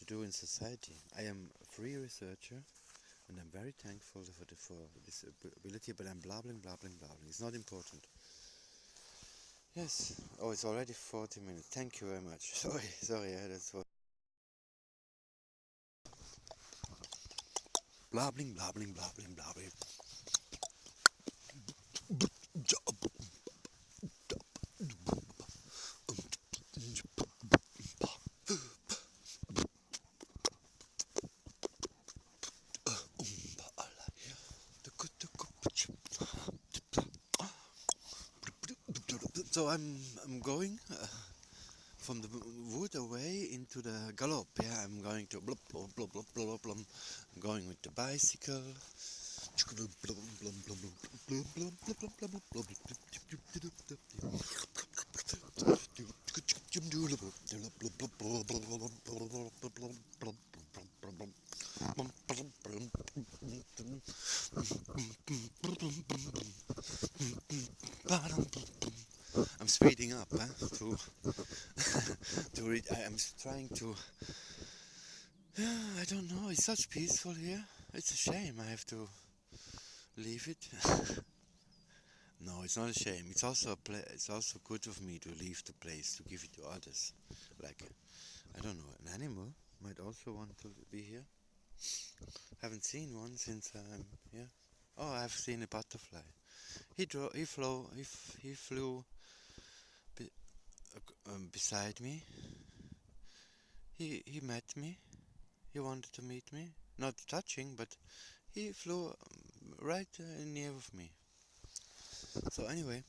do in society. I am a free researcher, and I'm very thankful for this ability, but I'm blabbling. It's not important. Yes. Oh, it's already 40 minutes. Thank you very much. Sorry, that's what. Blabbling. So I'm going from the wood away into the gallop. Yeah, I'm going to blub blub blub blub blub blub. I'm going with the bicycle. I'm speeding up, to to read. I'm trying to. I don't know. It's such peaceful here. It's a shame I have to leave it. No, it's not a shame. It's also it's also good of me to leave the place to give it to others. Like, I don't know, an animal might also want to be here. Haven't seen one since I'm here. Oh, I've seen a butterfly. He flew beside me. He met me. He wanted to meet me. Not touching, but he flew right near of me. So anyway,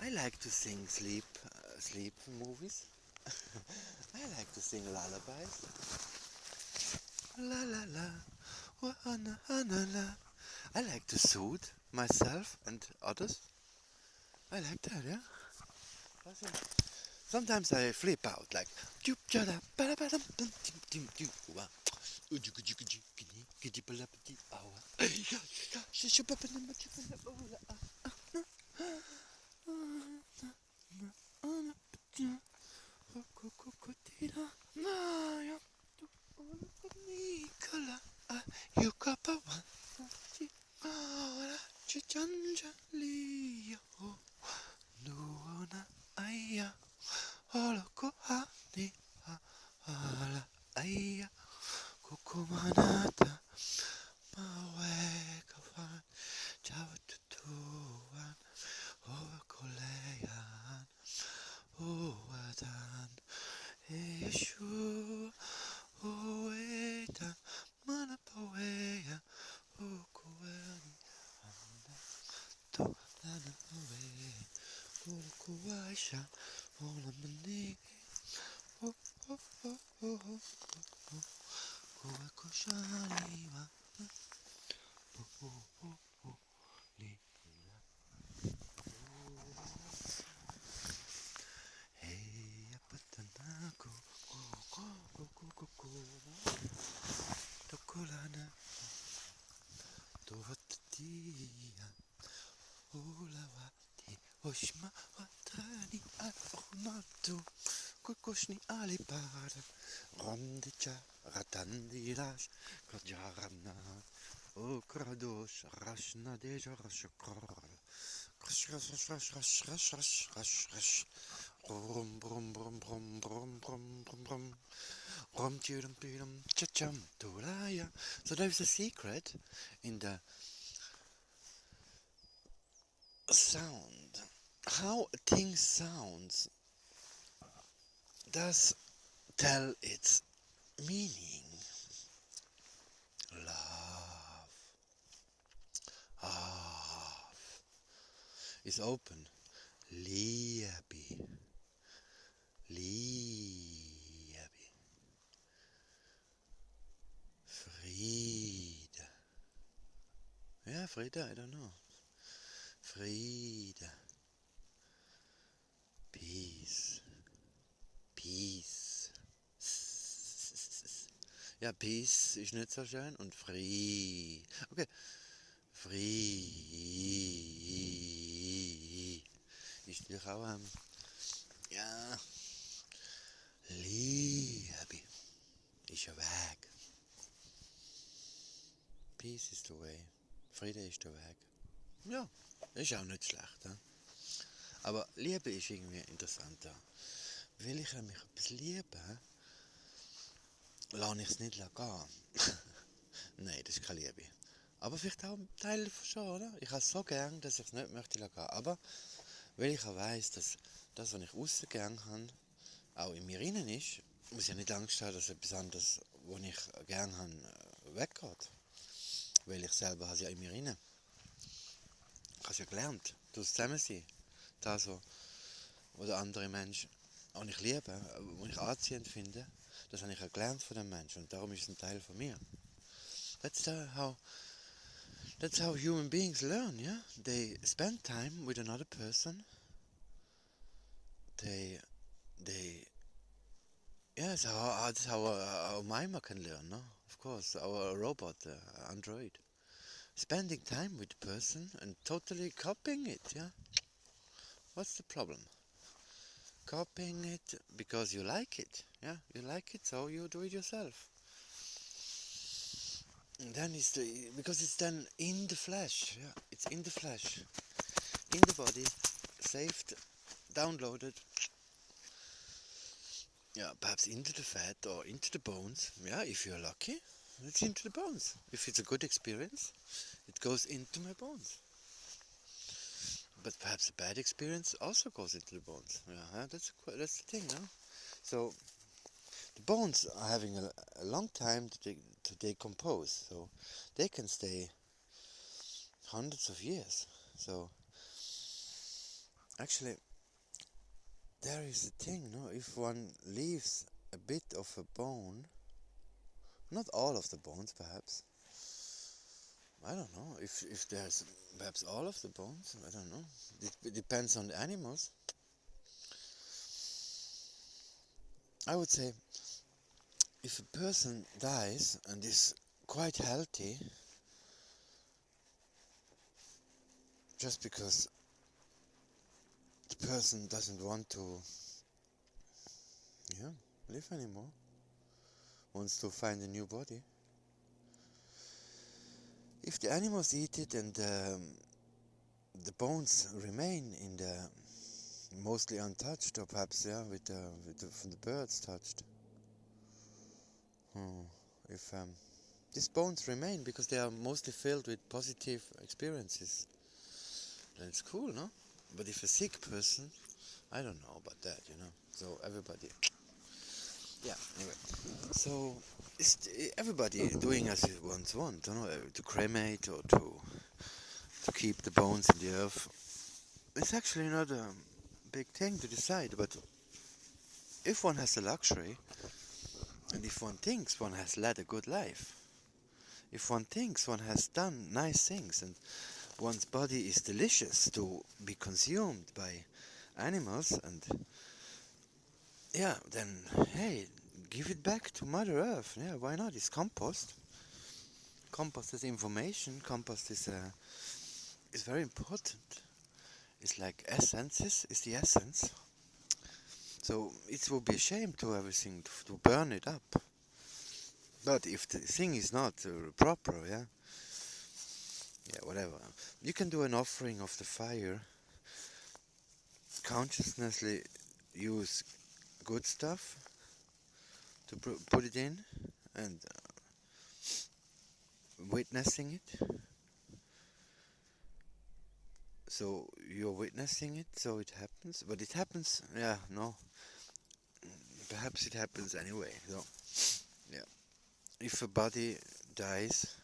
I like to sing sleep movies. I like to sing lullabies. La la la, wa na la. I like to soothe myself and others. I like that, yeah. Sometimes I flip out like. Kukumanata mawekavan jawatutuan okoleyan owadan Yeshu oetan manapaweya okuwani anda to dana awe okuwaisha olamani oh oh oh oh oh Kuwakushaniwa Hey apatanaku Tokolana Tohatatia Ulawati Oshma Watani Al-Onatu Kukushni Alipara Randicha Ratandirash Kajaranat O Kradosh Rashna Deja Rashakar Rash Rash Rash Rash Rash Rash Rash Rash Rash Brum, brum, brum, brum, brum, brum, brum, brum. Rum, chum, chum, chum, tulaya. So there's a secret in the sound. How a thing sounds does tell its meaning. Love. Ah. Is open. Liebe. Liebe. Friede. Yeah, Friede, I don't know. Friede. Peace. Peace. Ja, Peace ist nicht so schön und Free. Okay. Free. Ist natürlich auch ja. Liebe ist ein Weg. Peace is the way. Friede ist der Weg. Ja, ist auch nicht schlecht. He? Aber Liebe ist irgendwie interessanter. Will ich mich etwas lieben, lasse ich es nicht gehen. Nein, das ist keine Liebe. Aber vielleicht auch ein Teil davon schon, oder? Ich habe es so gern, dass ich es nicht möchte gehen. Aber weil ich auch weiss, dass das, was ich aussen gern habe, auch in mir innen ist, muss ich ja nicht Angst haben, dass etwas anderes, was ich gern habe, weggeht. Weil ich selber habe es ja in mir innen. Ich habe es ja gelernt, das Zusammensein. Das, was der andere Mensch auch ich liebe, was ich anziehend finde, das habe ich ja gelernt von dem Menschen und darum ist es ein Teil von mir. That's how human beings learn, yeah? They spend time with another person. They yeah, that's how our Mima can learn, no? Of course, our robot, android. Spending time with the person and totally copying it, yeah? What's the problem? Copying it because you like it, yeah? You like it, so you do it yourself. And then because it's then in the flesh, yeah? It's in the flesh, in the body, saved, downloaded, yeah, perhaps into the fat or into the bones, yeah, if you're lucky, it's into the bones. If it's a good experience, it goes into my bones. But perhaps a bad experience also goes into the bones. Yeah, that's the thing, no? So the bones are having a long time to decompose, so they can stay hundreds of years. So actually, there is a thing, no? If one leaves a bit of a bone, not all of the bones, perhaps. I don't know if there's perhaps all of the bones. I don't know. It depends on the animals. I would say if a person dies and is quite healthy, just because the person doesn't want to, live anymore, wants to find a new body. If the animals eat it and the bones remain in the mostly untouched, or perhaps from the birds touched. If these bones remain because they are mostly filled with positive experiences, then it's cool, no? But if a sick person, I don't know about that, So everybody, yeah. Anyway, so everybody doing as it wants, to cremate or to keep the bones in the earth. It's actually not a big thing to decide, but if one has the luxury, and if one thinks one has led a good life, if one thinks one has done nice things, and one's body is delicious to be consumed by animals, and then hey, give it back to Mother Earth. Yeah, why not? It's compost. Compost is information. Compost is very important. It's like essences is the essence. So it would be a shame to everything to burn it up. But if the thing is not proper, whatever. You can do an offering of the fire consciously use good stuff to put it in, and witnessing it. So you're witnessing it, so it happens. But it happens, yeah, no. Perhaps it happens anyway. So, yeah. If a body dies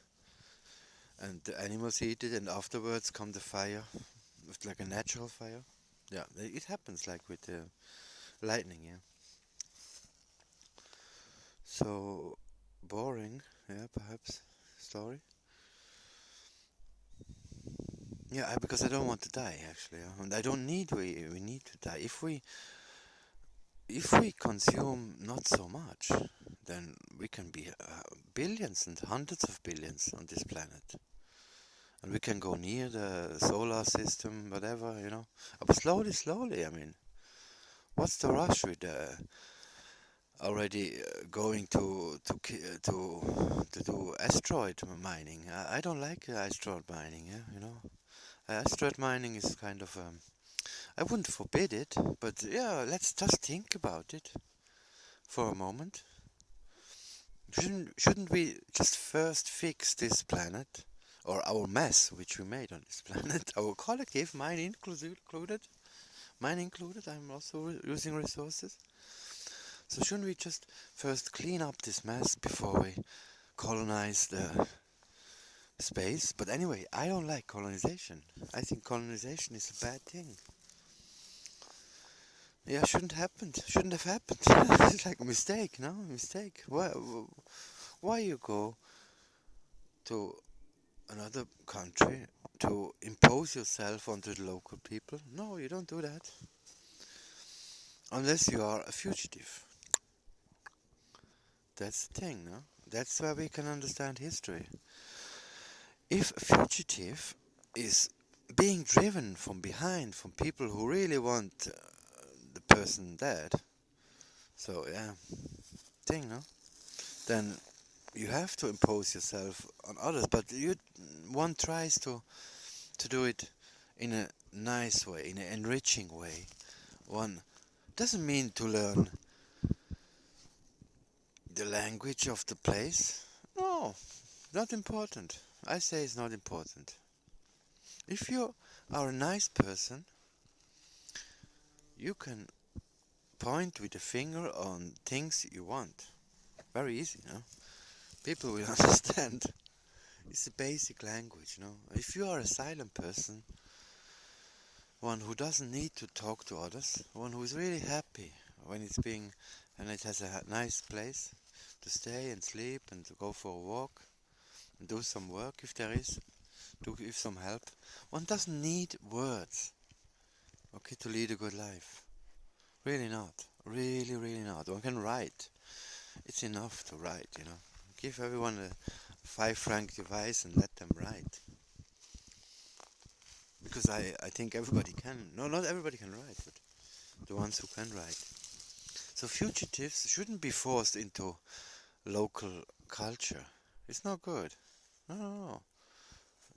and the animals eat it, and afterwards come the fire, with like a natural fire, yeah, it happens like with the lightning, yeah. So boring, yeah, perhaps story. Yeah, because I don't want to die actually, and I don't need. We need to die. If we consume not so much, then we can be billions and hundreds of billions on this planet, and we can go near the solar system, whatever, you know. But slowly, slowly. I mean, what's the rush with already going to do asteroid mining? I don't like asteroid mining. Yeah, you know. Asteroid mining is kind of I wouldn't forbid it, but yeah, let's just think about it for a moment. Shouldn't we just first fix this planet, or our mess which we made on this planet, our collective, mine included, I'm also using resources. So shouldn't we just first clean up this mess before we colonize the space? But anyway, I don't like colonization. I think colonization is a bad thing. Yeah, shouldn't have happened. It's like a mistake, no? A mistake. Why you go to another country to impose yourself onto the local people? No, you don't do that. Unless you are a fugitive. That's the thing, no? That's where we can understand history. If a fugitive is being driven from behind from people who really want the person dead, so yeah, thing, no? Then you have to impose yourself on others, but one tries to do it in a nice way, in an enriching way. One doesn't mean to learn the language of the place. No, not important. I say it's not important. If you are a nice person, you can point with a finger on things you want. Very easy, no? People will understand. It's a basic language, no? If you are a silent person, one who doesn't need to talk to others, one who is really happy when and it has a nice place to stay and sleep and to go for a walk and do some work if there is, to give some help. One doesn't need words, okay, to lead a good life. Really not. Really, really not. One can write. It's enough to write, you know. Give everyone a 5 franc device and let them write. Because I think everybody can. No, not everybody can write, but the ones who can write. So fugitives shouldn't be forced into local culture. It's not good. No, no, no.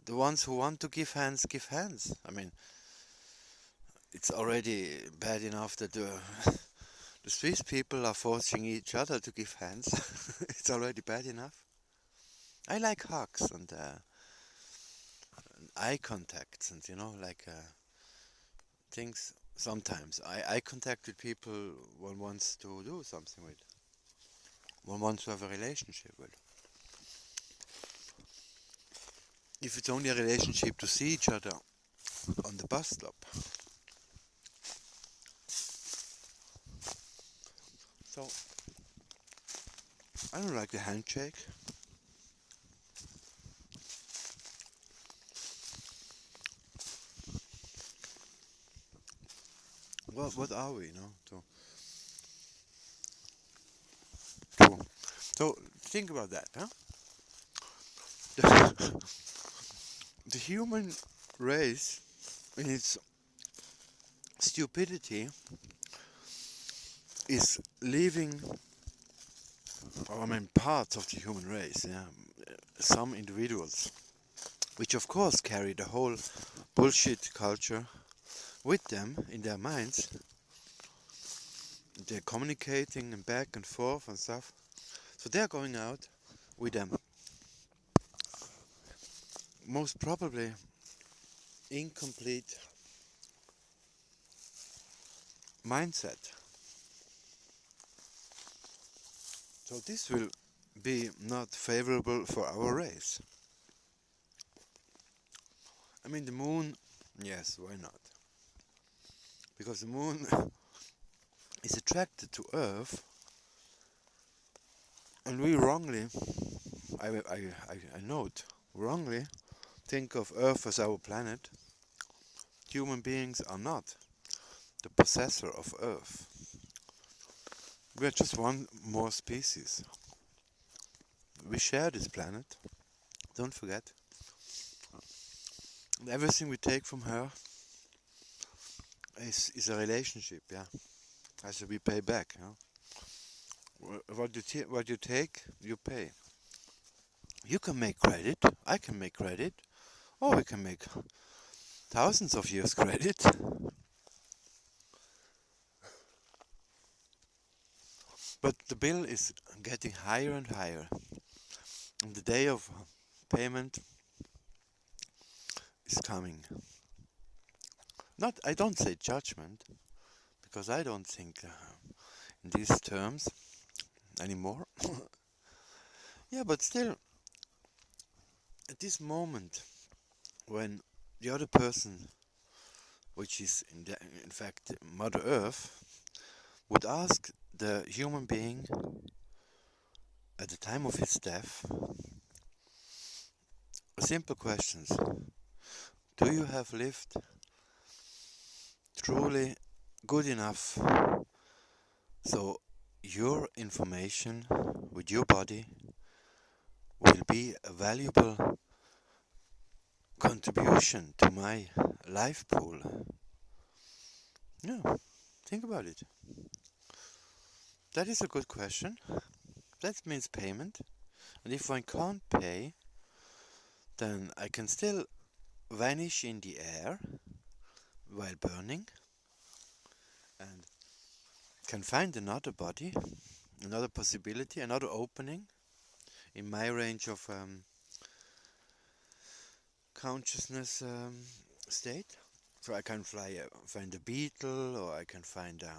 The ones who want to give hands, give hands. I mean, it's already bad enough that the Swiss people are forcing each other to give hands. It's already bad enough. I like hugs and eye contacts and, you know, like things. Sometimes eye contact with people one wants to do something with. One wants to have a relationship with. If it's only a relationship to see each other on the bus stop. So, I don't like the handshake. What are we, you know? So think about that, huh? The human race, in its stupidity, is leaving, I mean, parts of the human race, yeah, some individuals, which of course carry the whole bullshit culture with them in their minds, they're communicating and back and forth and stuff. So they're going out with them. Most probably incomplete mindset. So this will be not favorable for our race. I mean the moon, yes, why not? Because the moon is attracted to Earth, and we wrongly, I note, wrongly think of Earth as our planet. Human beings are not the possessor of Earth. We are just one more species. We share this planet, don't forget. And everything we take from her is a relationship, yeah. Has to be paid back, yeah. What you take, you pay. You can make credit, I can make credit, or we can make thousands of years credit. But the bill is getting higher and higher. And the day of payment is coming. Not, I don't say judgment, because I don't think in these terms anymore. Yeah, but still, at this moment, when the other person, which is in fact Mother Earth, would ask the human being at the time of his death simple questions. Do you have lived truly good enough so your information with your body will be a valuable contribution to my life pool? Yeah, think about it. That is a good question. That means payment. And if one can't pay, then I can still vanish in the air while burning and can find another body, another possibility, another opening in my range of consciousness state. So I can find a beetle, or I can find a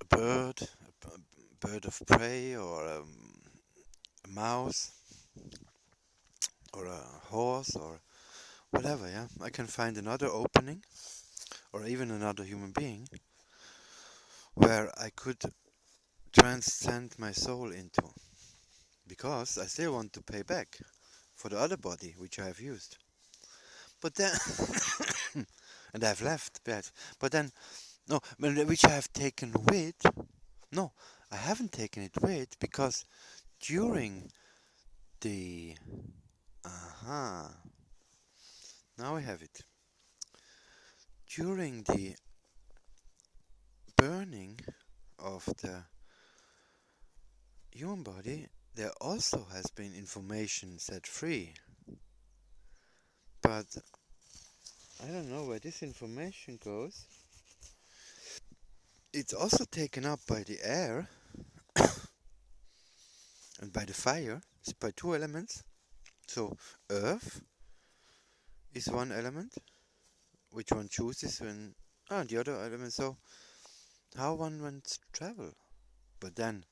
bird, bird of prey, or a mouse, or a horse, or whatever. Yeah, I can find another opening, or even another human being, where I could transcend my soul into, because I still want to pay back for the other body which I have used. But then, and I've left, but then, no, which I have taken with. No, I haven't taken it with, because during the, now I have it. During the burning of the human body, there also has been information set free. But I don't know where this information goes. It's also taken up by the air and by the fire. It's by two elements. So earth is one element, which one chooses when the other element. So how one wants to travel. But then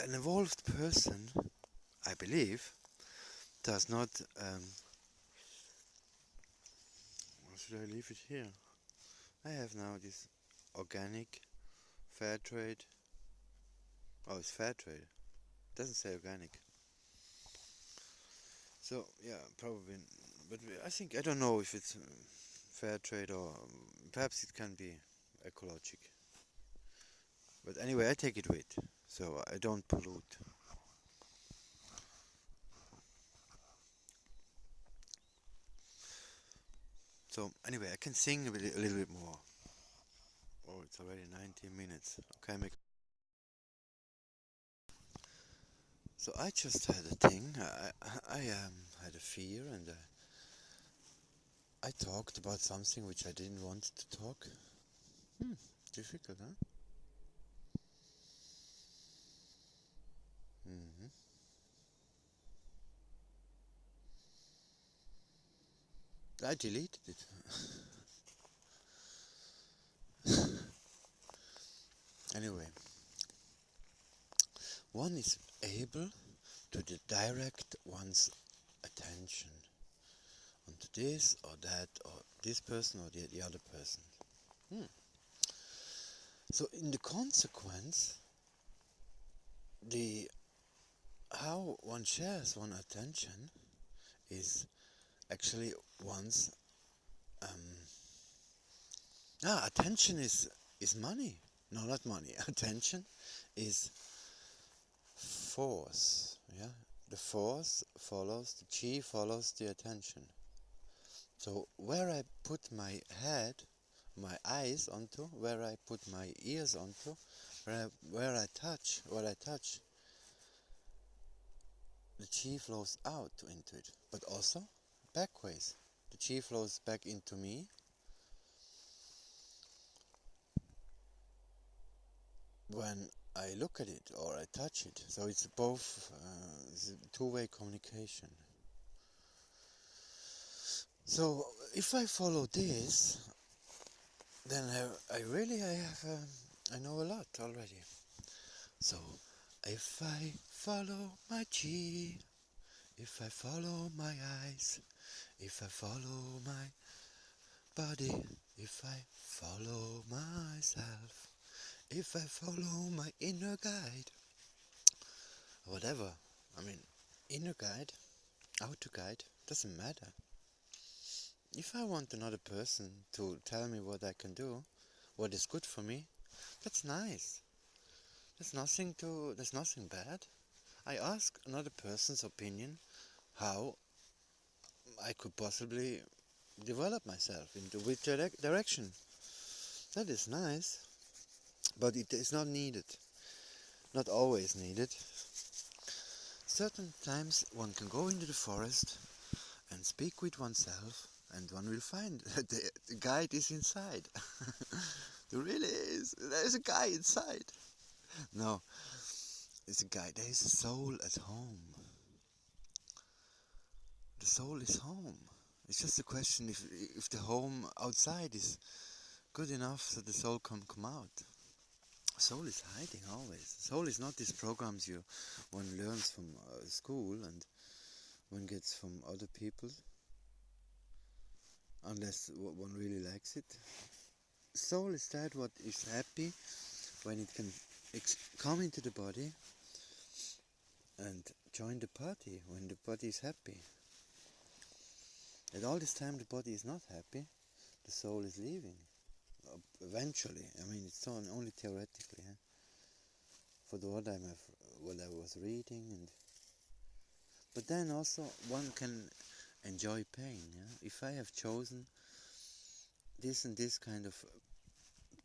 an evolved person, I believe, does not or should I leave it here? I have now this organic, fair trade. Oh, it's fair trade. It doesn't say organic. So yeah, probably. But I think, I don't know if it's fair trade, or perhaps it can be ecologic. But anyway, I take it with, so I don't pollute. So anyway, I can sing a little bit more. Oh, it's already 19 minutes. Okay, so I just had a thing. I had a fear, and I talked about something which I didn't want to talk. Difficult, huh? hmm I deleted it. Anyway, one is able to direct one's attention onto this or that or this person or the other person. So in the consequence, the how one shares one attention is actually one's attention is money. No, not money. Attention is force. Yeah, the force follows the chi follows the attention. So where I put my head, my eyes onto, where I put my ears onto, where I touch, what I touch, the chi flows out into it, but also backways. The chi flows back into me. When I look at it or I touch it, so it's both it's a two-way communication. So if I follow this, then I know a lot already. So if I follow my chi, if I follow my eyes, if I follow my body, if I follow myself, if I follow my inner guide, whatever, I mean, inner guide, outer guide, doesn't matter. If I want another person to tell me what I can do, what is good for me, that's nice. There's nothing bad. I ask another person's opinion how I could possibly develop myself into which direction. That is nice, but it is not needed. Not always needed. Certain times one can go into the forest and speak with oneself, and one will find that the guide is inside. There really is. There's a guy inside. No, it's a guy. There is a soul at home. The soul is home. It's just a question if the home outside is good enough so the soul can come out. Soul is hiding always. Soul is not these programs one learns from school and one gets from other people, unless one really likes it. Soul is that what is happy when it can come into the body and join the party when the body is happy. At all this time the body is not happy, the soul is leaving. Eventually, I mean it's only theoretically. For what I was reading, but then also one can enjoy pain. Yeah? If I have chosen this and this kind of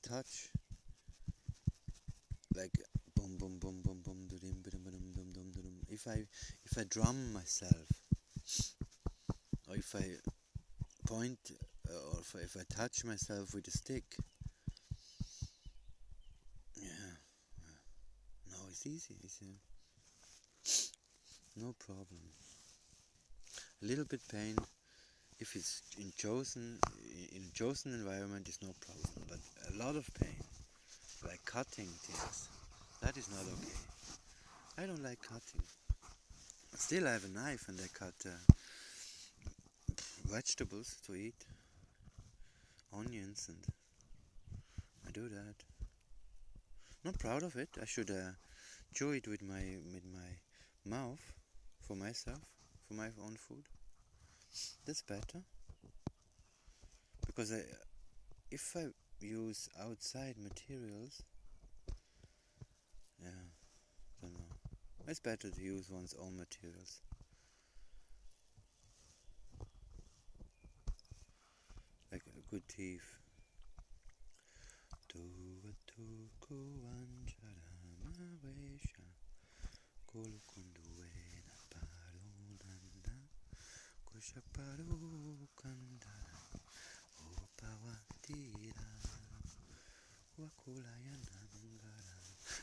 touch, like boom boom boom boom boom dum dum dum dum dum dum. If I drum myself, or if I point, or if I touch myself with a stick, yeah, no, it's easy. It's no problem. A little bit pain, if it's in a chosen environment, is no problem. But a lot of pain, like cutting things, that is not okay. I don't like cutting. Still, I have a knife and I cut vegetables to eat, onions, and I do that. Not proud of it. I should chew it with my mouth for myself, for my own food. That's better. Because if I use outside materials, yeah, don't know. It's better to use one's own materials. Like a good teeth.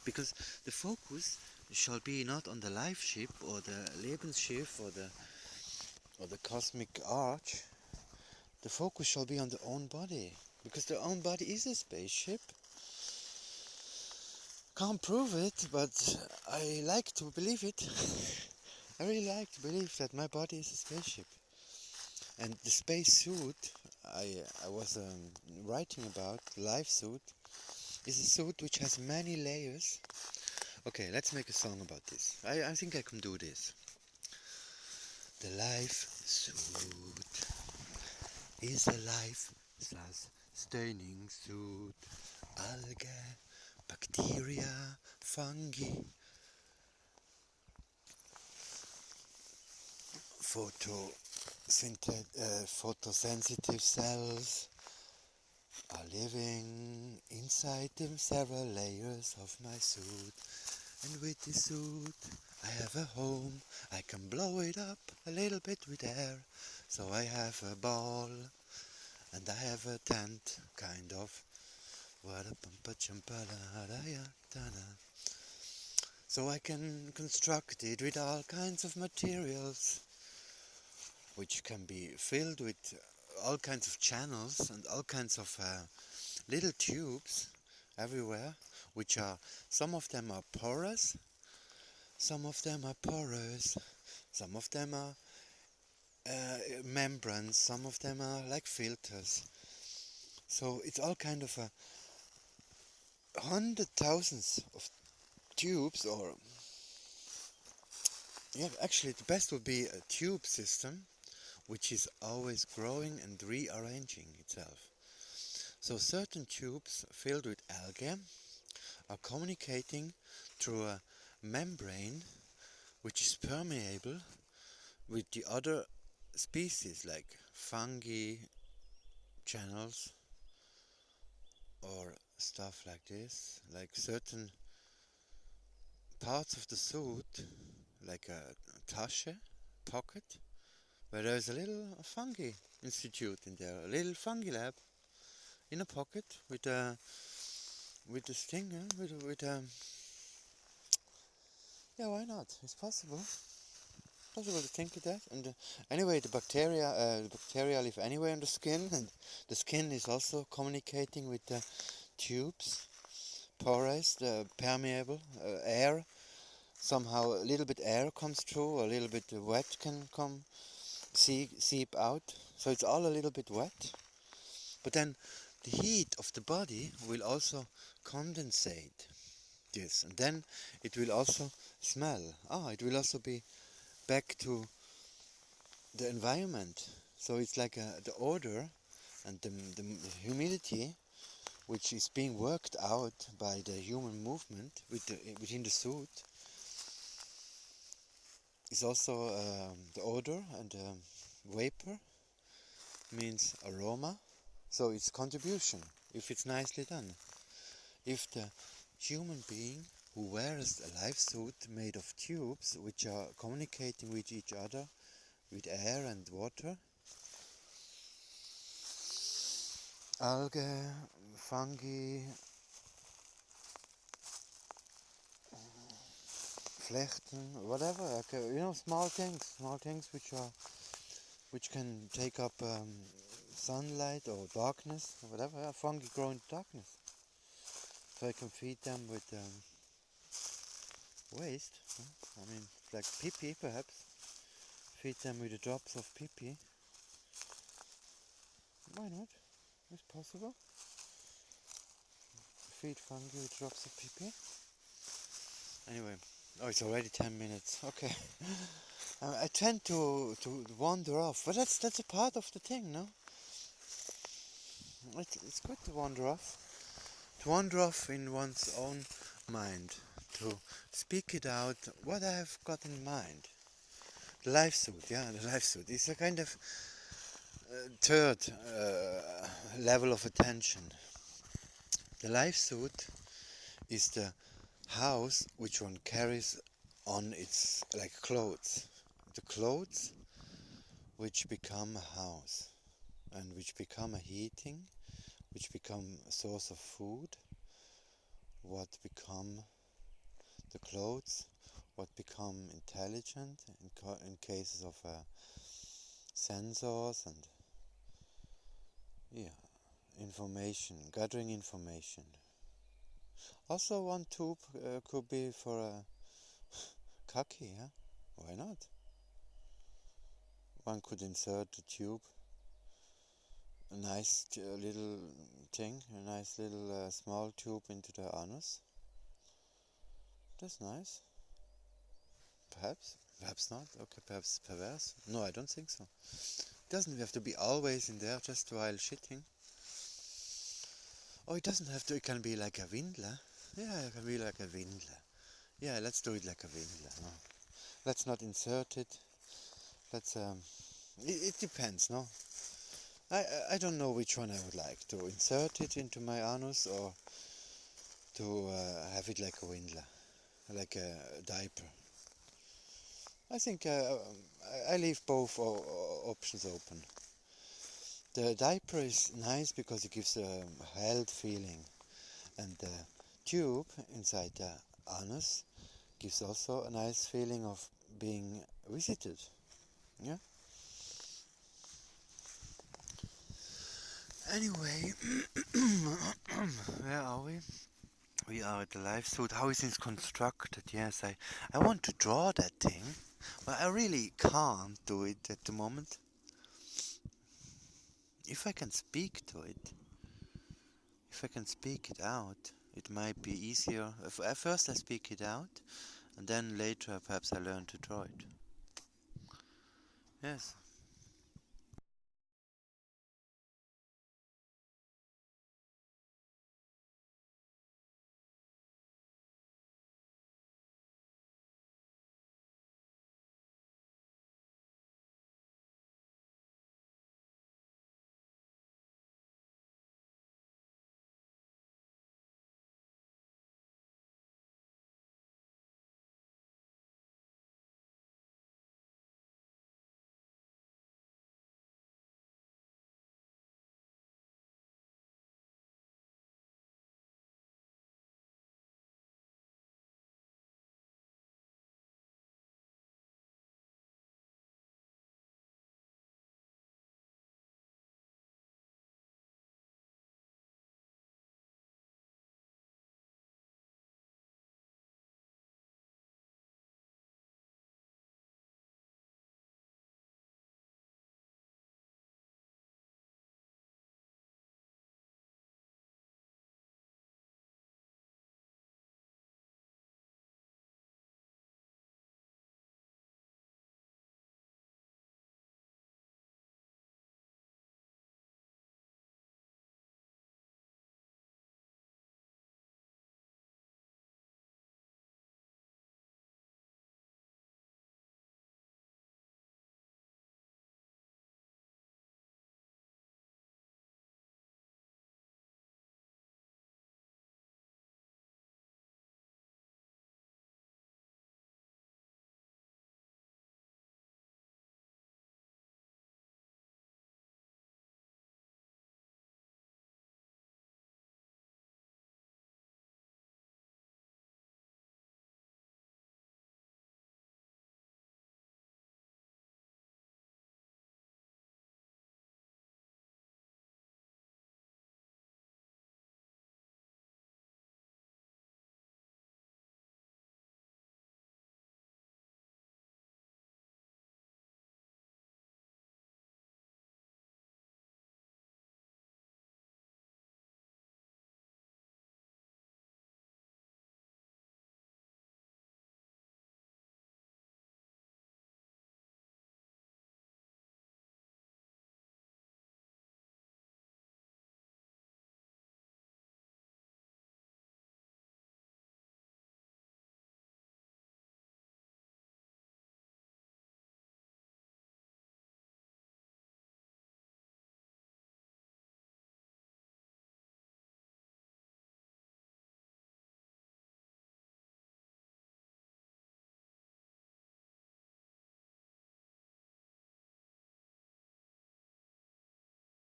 because the focus shall be not on the life ship or the Lebensschiff or the cosmic arch. The focus shall be on the own body, because the own body is a spaceship. Can't prove it, but I like to believe it. I really like to believe that my body is a spaceship. And the space suit I was writing about, the life suit, is a suit which has many layers. Okay, let's make a song about this. I think I can do this. The life suit is a life-sustaining suit. Algae, bacteria, fungi, photosensitive cells are living inside the several layers of my suit. And with this suit I have a home. I can blow it up a little bit with air. So I have a ball and I have a tent, kind of. So I can construct it with all kinds of materials, which can be filled with all kinds of channels and all kinds of little tubes everywhere, which are, some of them are porous, some of them are porous, some of them are membranes, some of them are like filters. So it's all kind of hundred thousands of tubes, or yeah, actually the best would be a tube system, which is always growing and rearranging itself. So certain tubes filled with algae are communicating through a membrane which is permeable with the other species, like fungi channels or stuff like this, like certain parts of the suit, like a Tasche, pocket, where there's a little fungi institute in there, a little fungi lab in a pocket with a this thing, yeah, why not? It's possible. Possible to think of that. And anyway, the bacteria live anywhere in the skin, and the skin is also communicating with the tubes, porous, the permeable air. Somehow a little bit air comes through, a little bit wet can come, seep out. So it's all a little bit wet. But then the heat of the body will also condensate this, and then it will also smell. It will also be back to the environment. So it's like the odor and the humidity, which is being worked out by the human movement within the suit, is also the odor, and vapor means aroma. So it's contribution if it's nicely done. If the human being who wears a life suit made of tubes which are communicating with each other with air and water, algae, fungi, flechten, whatever, like, small things which can take up sunlight or darkness, or whatever. Fungi grow in darkness, so I can feed them with waste. I mean, like pee-pee, perhaps. Feed them with the drops of pee-pee. Why not? It's possible. Feed fungi with drops of pee-pee. Anyway, it's already 10 minutes. Okay. I tend to wander off, but that's a part of the thing, no? It's good to wander off. To wander off in one's own mind. To speak it out, what I have got in mind. The life suit, the life suit is a kind of third level of attention. The life suit is the house which one carries on its, like, clothes. The clothes which become a house, and which become a heating, which become a source of food, what become the clothes, what become intelligent in cases of sensors and yeah, gathering information. Also, one tube could be for a khaki, yeah? Why not? One could insert the tube, a nice little thing, a nice little small tube into the anus. That's nice. Perhaps, perhaps not. Okay, perhaps perverse. No, I don't think so. Doesn't have to be always in there just while shitting. Oh, it doesn't have to. It can be like a Windler. Yeah, it can be like a Windler. Yeah, let's do it like a Windler. No. Let's not insert it. Let's it depends, no? I don't know which one I would like, to insert it into my anus or to have it like a Windler, like a diaper. I think I leave both options open. The diaper is nice because it gives a held feeling, and the tube inside the anus gives also a nice feeling of being visited. Yeah. Anyway, where are we? We are at the live suit. How is it constructed? Yes, I want to draw that thing, but I really can't do it at the moment. If I can speak to it, if I can speak it out, it might be easier. At first I speak it out, and then later perhaps I learn to draw it. Yes.